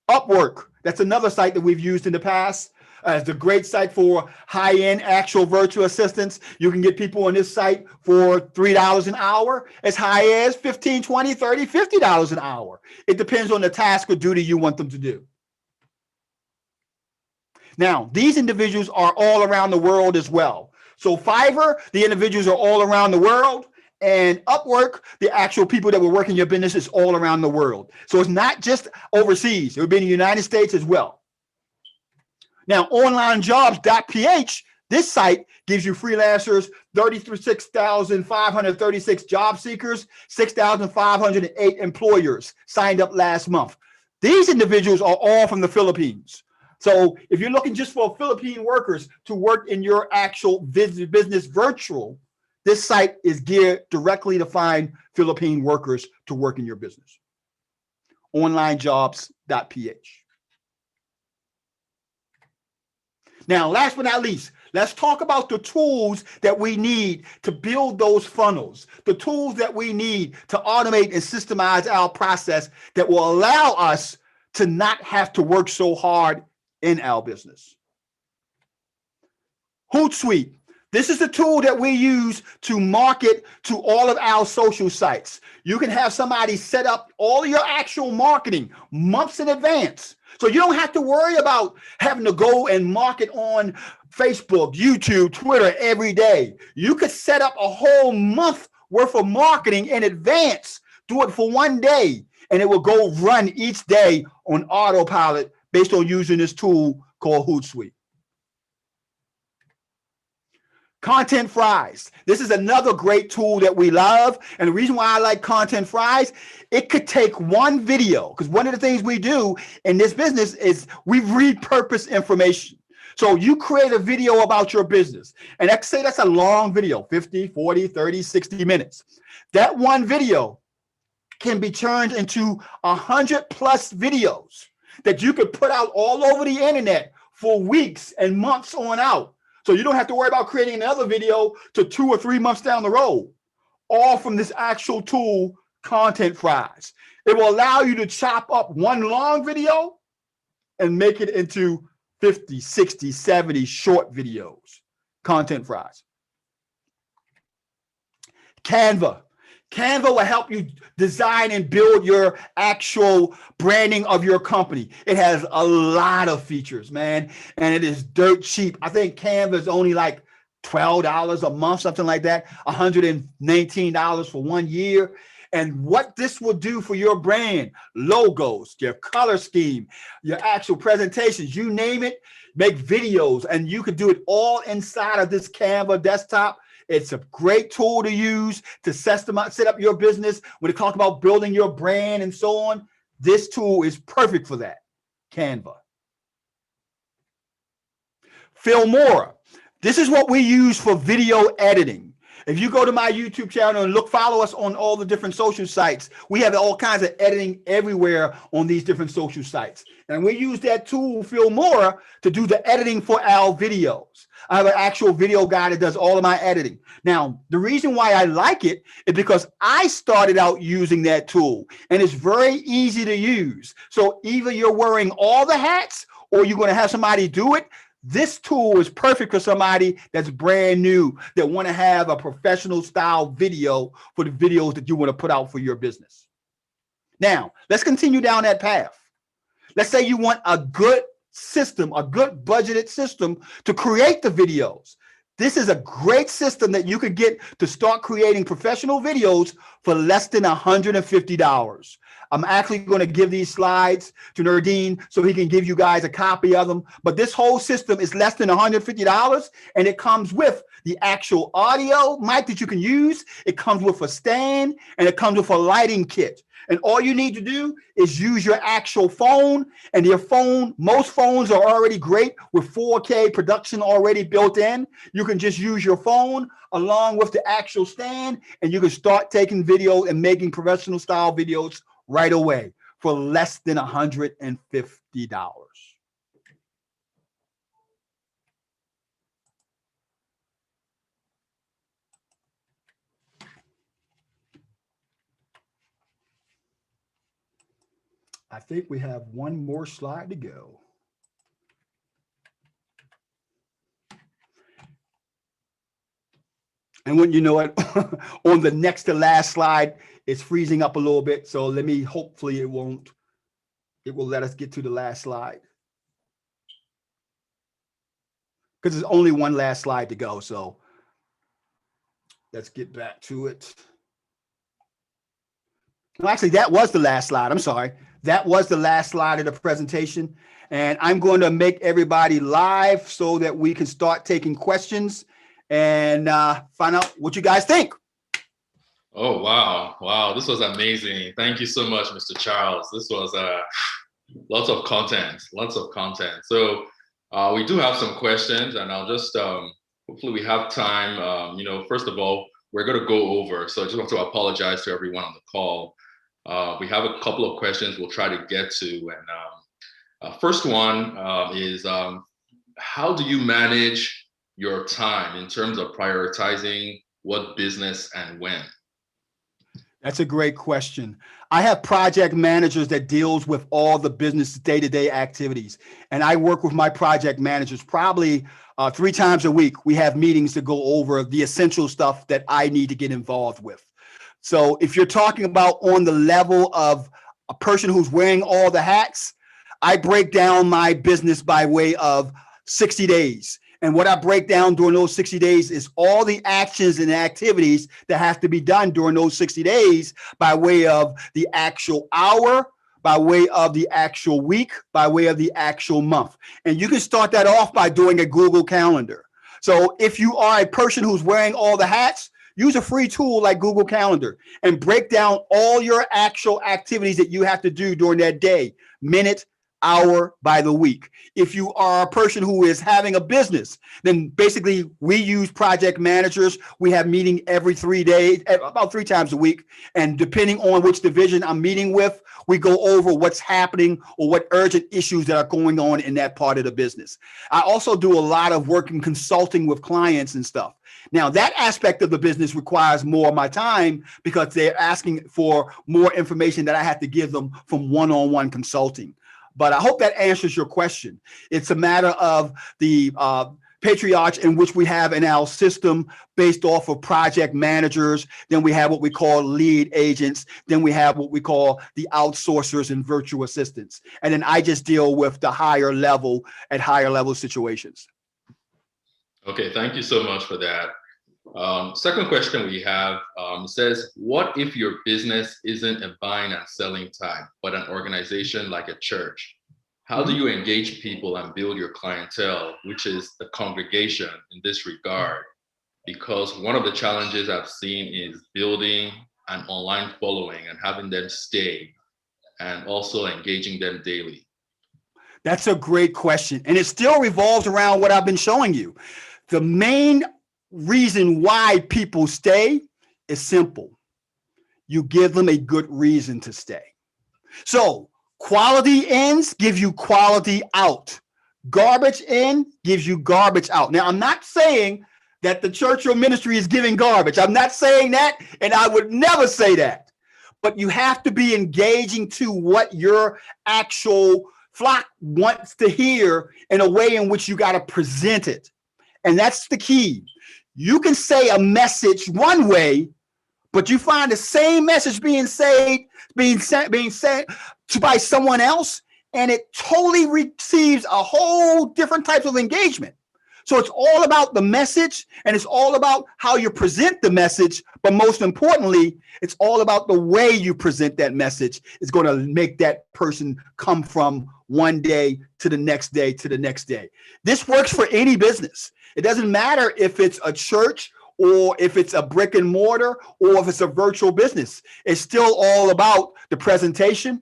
Speaker 1: Upwork, that's another site that we've used in the past. It's a great site for high-end actual virtual assistants. You can get people on this site for $3 an hour, as high as $15, $20, $30, $50 an hour. It depends on the task or duty you want them to do. Now, these individuals are all around the world as well. So Fiverr, the individuals are all around the world. And Upwork, the actual people that will work in your business is all around the world. So it's not just overseas. It would be in the United States as well. Now, onlinejobs.ph, This site gives you freelancers 36,536 job seekers, 6,508 employers signed up last month. These individuals are all from the Philippines. So if you're looking just for Philippine workers to work in your actual business virtual, this site is geared directly to find Philippine workers to work in your business. Onlinejobs.ph. Now, last but not least, let's talk about the tools that we need to build those funnels, the tools that we need to automate and systemize our process that will allow us to not have to work so hard in our business. Hootsuite. This is the tool that we use to market to all of our social sites. You can have somebody set up all your actual marketing months in advance. So you don't have to worry about having to go and market on Facebook, YouTube, Twitter every day. You could set up a whole month worth of marketing in advance. Do it for one day, and it will go run each day on autopilot based on using this tool called Hootsuite. Content Fries. This is another great tool that we love. And the reason why I like Content Fries, it could take one video, because one of the things we do in this business is we repurpose information. So you create a video about your business, and let's say that's a long video, 50, 40, 30, 60 minutes. That one video can be turned into 100+ videos that you could put out all over the internet for weeks and months on out. So you don't have to worry about creating another video to 2 or 3 months down the road, all from this actual tool, Content Fries. It will allow you to chop up one long video and make it into 50, 60, 70 short videos. Content Fries. Canva. Canva will help you design and build your actual branding of your company. It has a lot of features, man, and it is dirt cheap. I think Canva is only like $12 a month, something like that, $119 for 1 year. And what this will do for your brand, logos, your color scheme, your actual presentations, you name it, make videos, and you can do it all inside of this Canva desktop. It's a great tool to use to set up your business. When it talks about building your brand and so on, this tool is perfect for that. Canva. Filmora. This is what we use for video editing. If you go to my YouTube channel and follow us on all the different social sites, we have all kinds of editing everywhere on these different social sites. And we use that tool, Filmora, to do the editing for our videos. I have an actual video guy that does all of my editing. Now, the reason why I like it is because I started out using that tool, and it's very easy to use. So either you're wearing all the hats or you're going to have somebody do it. This tool is perfect for somebody that's brand new, that want to have a professional style video for the videos that you want to put out for your business. Now, let's continue down that path. Let's say you want a good system, a good budgeted system to create the videos. This is a great system that you could get to start creating professional videos for less than $150. I'm actually going to give these slides to Nardine so he can give you guys a copy of them. But this whole system is less than $150, and it comes with the actual audio mic that you can use. It comes with a stand, and it comes with a lighting kit. And all you need to do is use your actual phone, and your phone, most phones are already great with 4K production already built in. You can just use your phone along with the actual stand, and you can start taking video and making professional style videos right away for less than $150. I think we have one more slide to go. And when you know it, on the next to last slide, it's freezing up a little bit. So let me, hopefully it will let us get to the last slide. Because there's only one last slide to go. So let's get back to it. Well, actually, that was the last slide. I'm sorry. That was the last slide of the presentation. And I'm going to make everybody live so that we can start taking questions and find out what you guys think.
Speaker 2: Oh, wow. Wow. This was amazing. Thank you so much, Mr. Charles. This was lots of content, lots of content. So we do have some questions, and I'll just, hopefully we have time. First of all, we're going to go over. So I just want to apologize to everyone on the call. We have a couple of questions we'll try to get to. And first one is, how do you manage your time in terms of prioritizing what business and when?
Speaker 1: That's a great question. I have project managers that deals with all the business day-to-day activities. And I work with my project managers probably 3 times a week. We have meetings to go over the essential stuff that I need to get involved with. So if you're talking about on the level of a person who's wearing all the hats, I break down my business by way of 60 days. And what I break down during those 60 days is all the actions and activities that have to be done during those 60 days by way of the actual hour, by way of the actual week, by way of the actual month. And you can start that off by doing a Google Calendar. So if you are a person who's wearing all the hats, use a free tool like Google Calendar and break down all your actual activities that you have to do during that day, minute, hour by the week. If you are a person who is having a business, then basically we use project managers. We have meeting every 3 days, about 3 times a week. And depending on which division I'm meeting with, we go over what's happening or what urgent issues that are going on in that part of the business. I also do a lot of work in consulting with clients and stuff. Now, that aspect of the business requires more of my time because they're asking for more information that I have to give them from one-on-one consulting. But I hope that answers your question. It's a matter of the patriarch in which we have in our system based off of project managers. Then we have what we call lead agents. Then we have what we call the outsourcers and virtual assistants. And then I just deal with the higher level at higher level situations.
Speaker 2: Okay, thank you so much for that. Second question we have says, what if your business isn't a buying and selling type, but an organization like a church? How do you engage people and build your clientele, which is the congregation in this regard? Because one of the challenges I've seen is building an online following and having them stay and also engaging them daily.
Speaker 1: That's a great question. And it still revolves around what I've been showing you. The main reason why people stay is simple. You give them a good reason to stay. So quality ins give you quality out. Garbage in gives you garbage out. Now, I'm not saying that the church or ministry is giving garbage. I'm not saying that, and I would never say that. But you have to be engaging to what your actual flock wants to hear in a way in which you got to present it. And that's the key. You can say a message one way, but you find the same message being said by someone else, and it totally receives a whole different type of engagement. So it's all about the message, and it's all about how you present the message. But most importantly, it's all about the way you present that message is going to make that person come from one day to the next day to the next day. This works for any business. It doesn't matter if it's a church or if it's a brick and mortar or if it's a virtual business. It's still all about the presentation,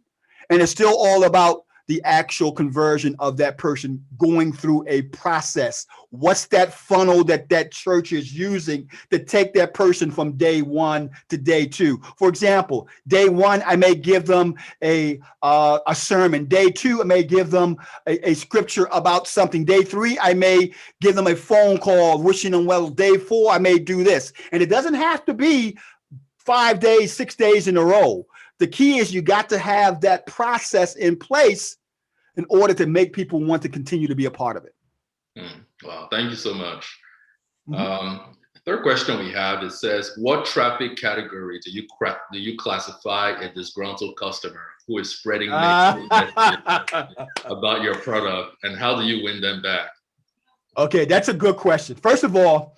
Speaker 1: and it's still all about the actual conversion of that person going through a process. What's that funnel that that church is using to take that person from day 1 to day 2? For example, day 1, I may give them a sermon. Day 2, I may give them a scripture about something. Day 3, I may give them a phone call wishing them well. Day 4, I may do this. And it doesn't have to be 5 days, 6 days in a row. The key is you got to have that process in place in order to make people want to continue to be a part of it.
Speaker 2: Wow, thank you so much. Third question we have, it says, what traffic category do you classify a disgruntled customer who is spreading about your product, and how do you win them back?
Speaker 1: Okay, that's a good question. First of all,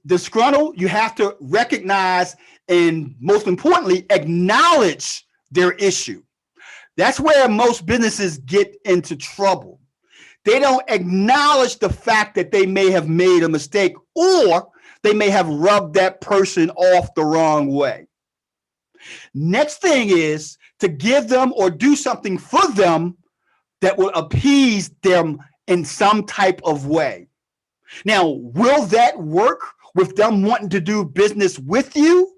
Speaker 1: disgruntled, you have to recognize and most importantly, acknowledge their issue. That's where most businesses get into trouble. They don't acknowledge the fact that they may have made a mistake, or they may have rubbed that person off the wrong way. Next thing is to give them or do something for them that will appease them in some type of way. Now, will that work with them wanting to do business with you?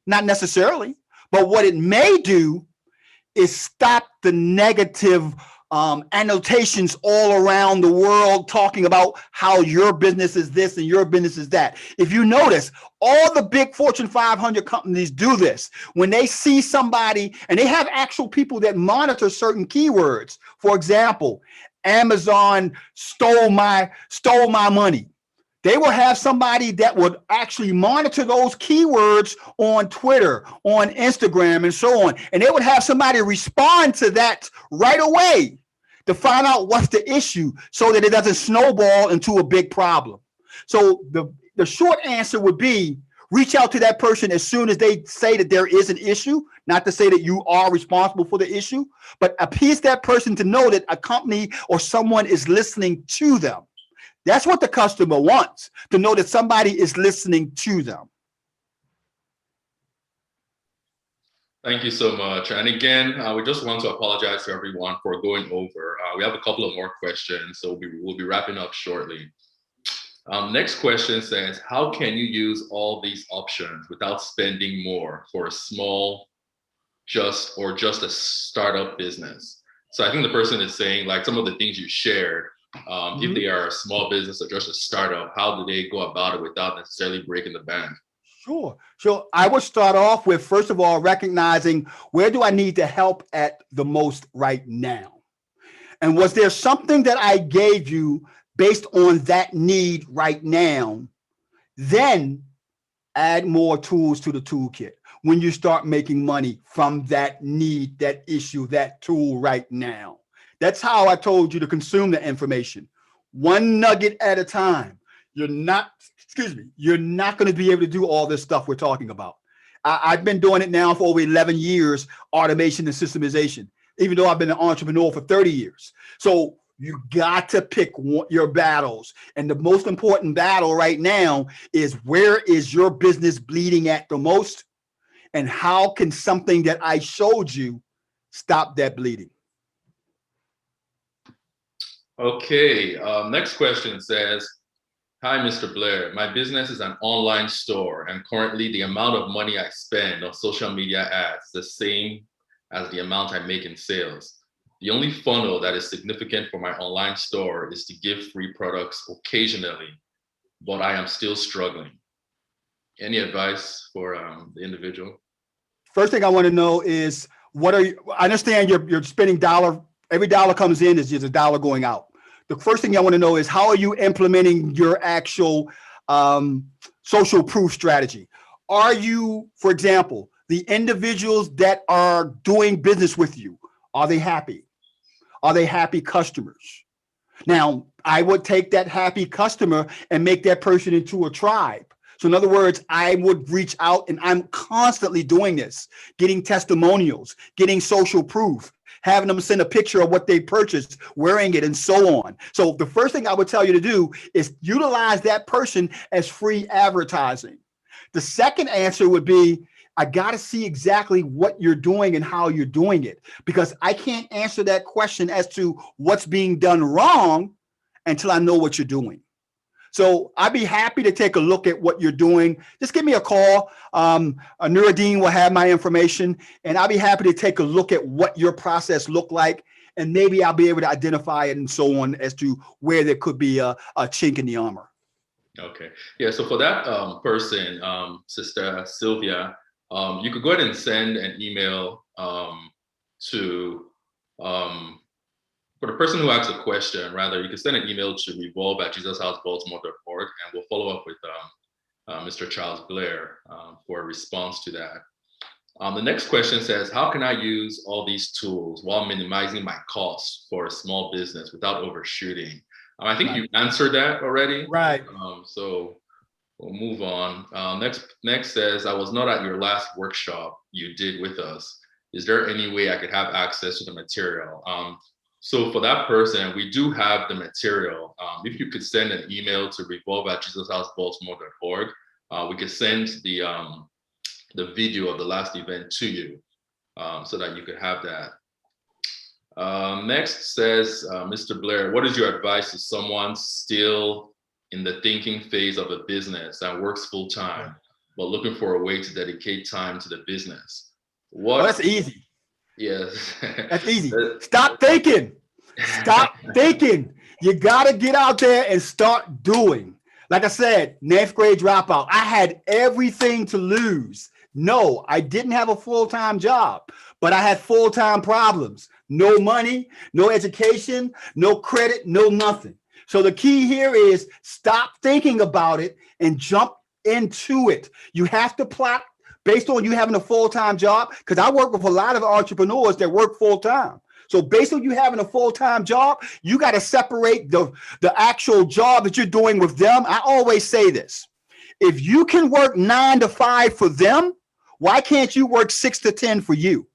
Speaker 1: Not necessarily, but what it may do is stop the negative annotations all around the world talking about how your business is this and your business is that. If you notice, all the big Fortune 500 companies do this. When they see somebody, and they have actual people that monitor certain keywords. For example, Amazon stole my money. They will have somebody that would actually monitor those keywords on Twitter, on Instagram, and so on. And they would have somebody respond to that right away to find out what's the issue so that it doesn't snowball into a big problem. So the short answer would be reach out to that person as soon as they say that there is an issue, not to say that you are responsible for the issue, but appease that person to know that a company or someone is listening to them. That's what the customer wants, to know that somebody is listening to them.
Speaker 2: Thank you so much. And again, we just want to apologize to everyone for going over. We have a couple of more questions, so we'll be wrapping up shortly. Next question says, how can you use all these options without spending more for a small, just a startup business? So I think the person is saying, like, some of the things you shared, if they are a small business or just a startup, how do they go about it without necessarily breaking the bank?
Speaker 1: Sure. So I would start off with, first of all, recognizing where do I need to help at the most right now? And was there something that I gave you based on that need right now? Then add more tools to the toolkit when you start making money from that need, that issue, that tool right now. That's how I told you to consume the information. One nugget at a time. You're not going to be able to do all this stuff we're talking about. I've been doing it now for over 11 years, automation and systemization, even though I've been an entrepreneur for 30 years. So you got to pick your battles. And the most important battle right now is, where is your business bleeding at the most? And how can something that I showed you stop that bleeding?
Speaker 2: Okay, next question says, hi, Mr. Blair. My business is an online store, and currently the amount of money I spend on social media ads is the same as the amount I make in sales. The only funnel that is significant for my online store is to give free products occasionally, but I am still struggling. Any advice for the individual?
Speaker 1: First thing I want to know is, I understand you're spending every dollar comes in is just a dollar going out. The first thing I want to know is, how are you implementing your actual social proof strategy? Are you, for example, the individuals that are doing business with you, are they happy? Are they happy customers? Now, I would take that happy customer and make that person into a tribe. So in other words, I would reach out, and I'm constantly doing this, getting testimonials, getting social proof, having them send a picture of what they purchased, wearing it, and so on. So the first thing I would tell you to do is utilize that person as free advertising. The second answer would be, I got to see exactly what you're doing and how you're doing it, because I can't answer that question as to what's being done wrong until I know what you're doing. So I'd be happy to take a look at what you're doing. Just give me a call. Nuruddin will have my information, and I'll be happy to take a look at what your process looked like, and maybe I'll be able to identify it and so on as to where there could be a chink in the armor.
Speaker 2: Okay. Yeah. So for that person, Sister Sylvia, you could go ahead and send an email to for the person who asks a question, rather, you can send an email to revolve@jesushousebaltimore.org, and we'll follow up with Mr. Charles Blair for a response to that. The next question says, how can I use all these tools while minimizing my costs for a small business without overshooting? I think you answered that already.
Speaker 1: Right.
Speaker 2: So we'll move on. Next says, I was not at your last workshop you did with us. is there any way I could have access to the material? So for that person, we do have the material. If you could send an email to revolve@jesushousebaltimore.org, we could send the video of the last event to you so that you could have that. Next says, Mr. Blair, what is your advice to someone still in the thinking phase of a business that works full time, but looking for a way to dedicate time to the business?
Speaker 1: Well, that's easy.
Speaker 2: Yes.
Speaker 1: That's easy. Stop thinking. Stop thinking. You got to get out there and start doing. Like I said, 9th grade dropout. I had everything to lose. No, I didn't have a full-time job, but I had full-time problems. No money, no education, no credit, no nothing. So the key here is stop thinking about it and jump into it. You have to plot based on you having a full-time job, because I work with a lot of entrepreneurs that work full-time. So based on you having a full-time job, you got to separate the actual job that you're doing with them. I always say this. If you can work 9 to 5 for them, why can't you work 6 to 10 for you?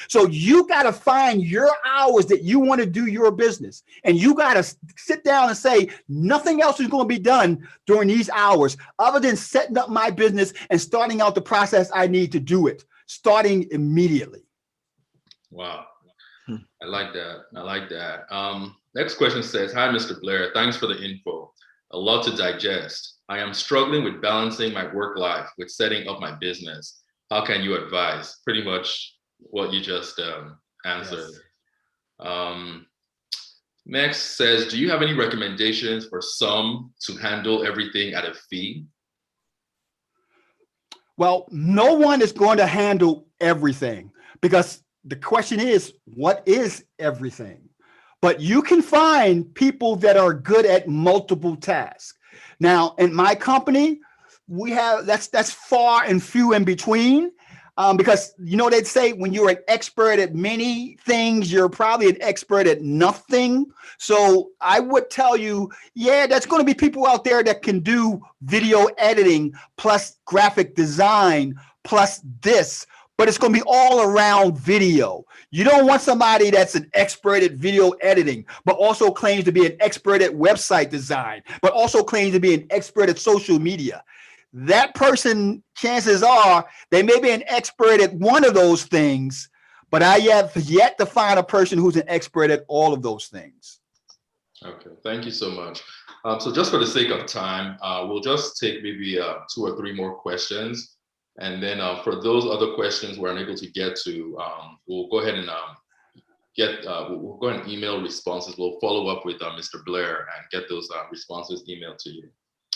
Speaker 1: So you got to find your hours that you want to do your business. And you got to sit down and say, nothing else is going to be done during these hours other than setting up my business and starting out the process I need to do it, starting immediately.
Speaker 2: Wow. I like that. I like that. Next question says, hi, Mr. Blair. Thanks for the info. A lot to digest. I am struggling with balancing my work life with setting up my business. How can you advise? Pretty much what you just answered. Yes. Next says, do you have any recommendations for some to handle everything at a fee?
Speaker 1: Well, no one is going to handle everything, because the question is, what is everything? But you can find people that are good at multiple tasks. Now, in my company, we have that's far and few in between. Because, you know, they'd say when you're an expert at many things, you're probably an expert at nothing. So I would tell you, yeah, there's going to be people out there that can do video editing plus graphic design plus this, but it's going to be all around video. You don't want somebody that's an expert at video editing, but also claims to be an expert at website design, but also claims to be an expert at social media. That person, chances are, they may be an expert at one of those things, but I have yet to find a person who's an expert at all of those things.
Speaker 2: Okay, thank you so much. So just for the sake of time, we'll just take maybe 2 or 3 more questions. And then for those other questions we're unable to get to, we'll go ahead and we'll go and email responses. We'll follow up with Mr. Blair and get those responses emailed to you.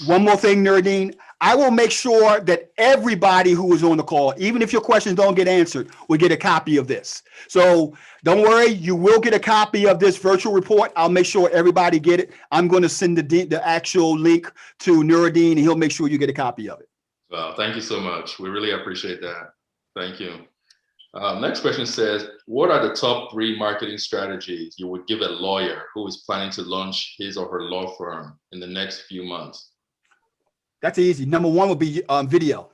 Speaker 1: One more thing, Nurdine, I will make sure that everybody who is on the call, even if your questions don't get answered, will get a copy of this. So don't worry, you will get a copy of this virtual report. I'll make sure everybody get it. I'm going to send the actual link to Nurdine, and he'll make sure you get a copy of it.
Speaker 2: Well, thank you so much. We really appreciate that. Thank you. Next question says, what are the top 3 marketing strategies you would give a lawyer who is planning to launch his or her law firm in the next few months?
Speaker 1: That's easy. Number 1 would be video.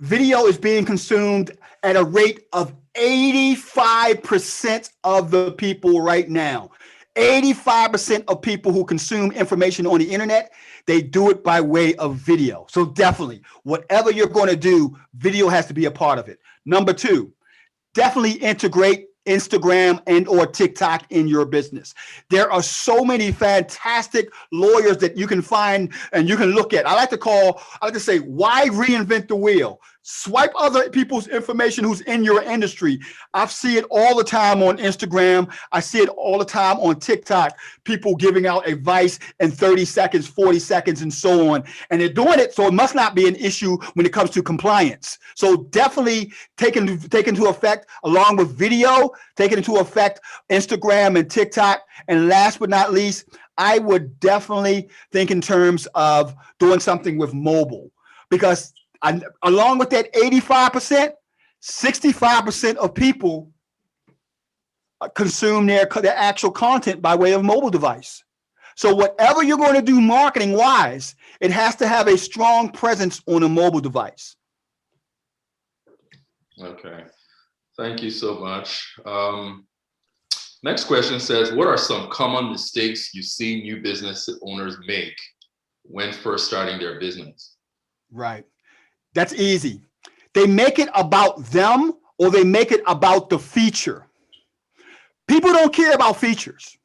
Speaker 1: Video is being consumed at a rate of 85% of the people right now. 85% of people who consume information on the internet, they do it by way of video. So definitely, whatever you're going to do, video has to be a part of it. Number 2, definitely integrate Instagram and or TikTok in your business. There are so many fantastic lawyers that you can find and you can look at. I like to say, why reinvent the wheel? Swipe other people's information who's in your industry. I see it all the time on Instagram. I see it all the time on TikTok. People giving out advice in 30 seconds, 40 seconds, and so on. And they're doing it, so it must not be an issue when it comes to compliance. So definitely take into effect, along with video, take into effect Instagram and TikTok. And last but not least, I would definitely think in terms of doing something with mobile, because along with that 85%, 65% of people consume their actual content by way of mobile device. So whatever you're going to do marketing wise, it has to have a strong presence on a mobile device.
Speaker 2: Okay. Thank you so much. Next question says, what are some common mistakes you see new business owners make when first starting their business?
Speaker 1: Right. That's easy. They make it about them or they make it about the feature. People don't care about features.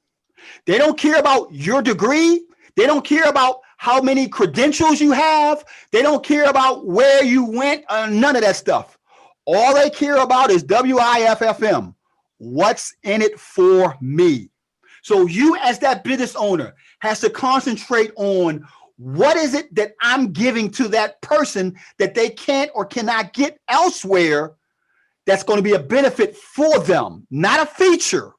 Speaker 1: They don't care about your degree. They don't care about how many credentials you have. They don't care about where you went, none of that stuff. All they care about is WIFFM. What's in it for me? So you as that business owner has to concentrate on what is it that I'm giving to that person that they can't or cannot get elsewhere that's going to be a benefit for them, not a feature,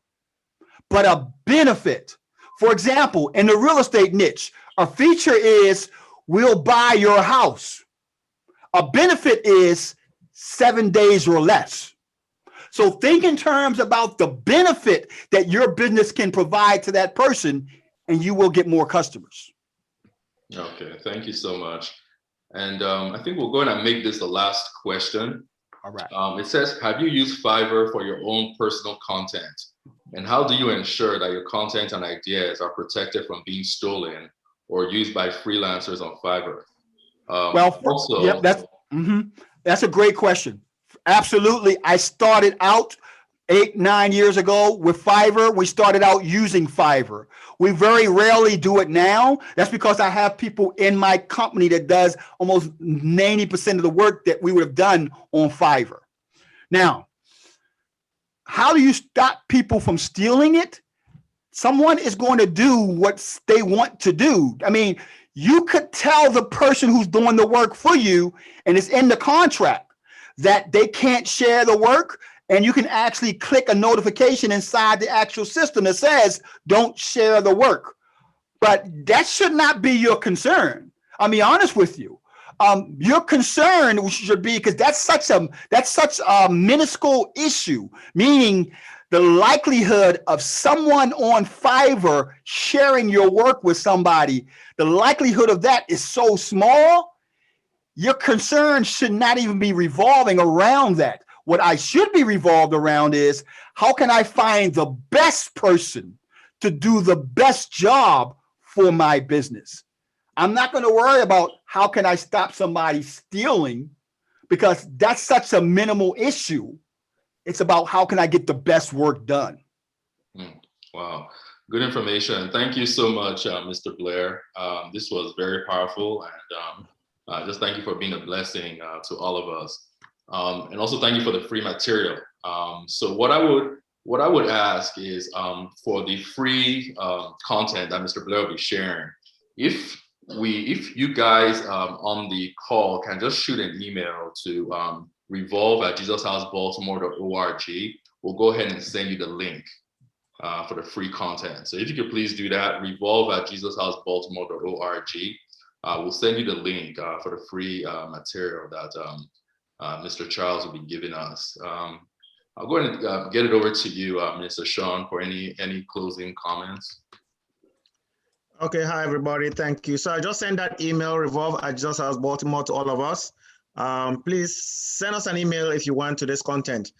Speaker 1: but a benefit. For example, in the real estate niche, a feature is we'll buy your house. A benefit is 7 days or less. So think in terms about the benefit that your business can provide to that person, and you will get more customers.
Speaker 2: Okay, thank you so much. And I think we'll go ahead and make this the last question.
Speaker 1: All right.
Speaker 2: It says, have you used Fiverr for your own personal content? And how do you ensure that your content and ideas are protected from being stolen or used by freelancers on Fiverr?
Speaker 1: That's a great question. Absolutely. I started out 8-9 years ago with Fiverr. We started out using Fiverr. We very rarely do it now. That's because I have people in my company that does almost 90% of the work that we would have done on Fiverr. Now, how do you stop people from stealing it? Someone is going to do what they want to do. I mean, you could tell the person who's doing the work for you, and it's in the contract, that they can't share the work, and you can actually click a notification inside the actual system that says, don't share the work. But that should not be your concern. I'll be honest with you. Your concern should be, because that's such a minuscule issue, meaning the likelihood of someone on Fiverr sharing your work with somebody, the likelihood of that is so small, your concern should not even be revolving around that. What I should be revolved around is, how can I find the best person to do the best job for my business? I'm not going to worry about how can I stop somebody stealing, because that's such a minimal issue. It's about how can I get the best work done.
Speaker 2: Wow, good information. Thank you so much, Mr. Blair. This was very powerful, and just thank you for being a blessing to all of us. And also thank you for the free material. So what I would ask is, for the free content that Mr. Blair will be sharing, if you guys on the call can just shoot an email to revolve@jesushousebaltimore.org, we'll go ahead and send you the link for the free content. So if you could please do that, revolve@jesushousebaltimore.org. We'll send you the link for the free material that Mr. Charles will be giving us. I'll go ahead and get it over to you, Mr. Sean, for any closing comments.
Speaker 3: Okay, hi everybody, thank you. So I just sent that email, revolve@jesushousebaltimore, to all of us. Please send us an email if you want to this content.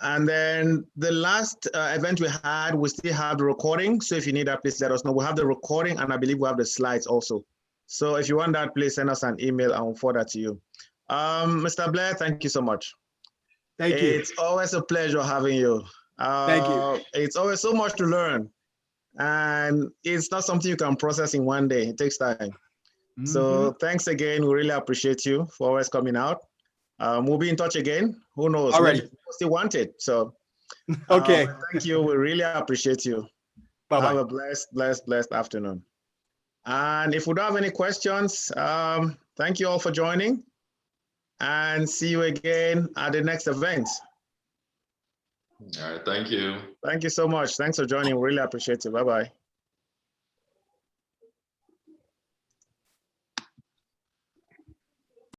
Speaker 3: And then the last event we had, we still have the recording. So if you need that, please let us know. We have the recording, and I believe we have the slides also. So if you want that, please send us an email and we'll forward that to you. Mr. Blair, thank you so much.
Speaker 1: Thank you.
Speaker 3: It's always a pleasure having you.
Speaker 1: Thank you.
Speaker 3: It's always so much to learn. And it's not something you can process in one day. It takes time. So thanks again. We really appreciate you for always coming out. We'll be in touch again. Who knows?
Speaker 1: Already.
Speaker 3: We still want it. So
Speaker 1: okay.
Speaker 3: Thank you. We really appreciate you.
Speaker 1: Bye-bye.
Speaker 3: Have a blessed afternoon. And if we don't have any questions, thank you all for joining, and see you again at the next event.
Speaker 2: All right. Thank you.
Speaker 3: Thank you so much. Thanks for joining. We really appreciate it. Bye-bye.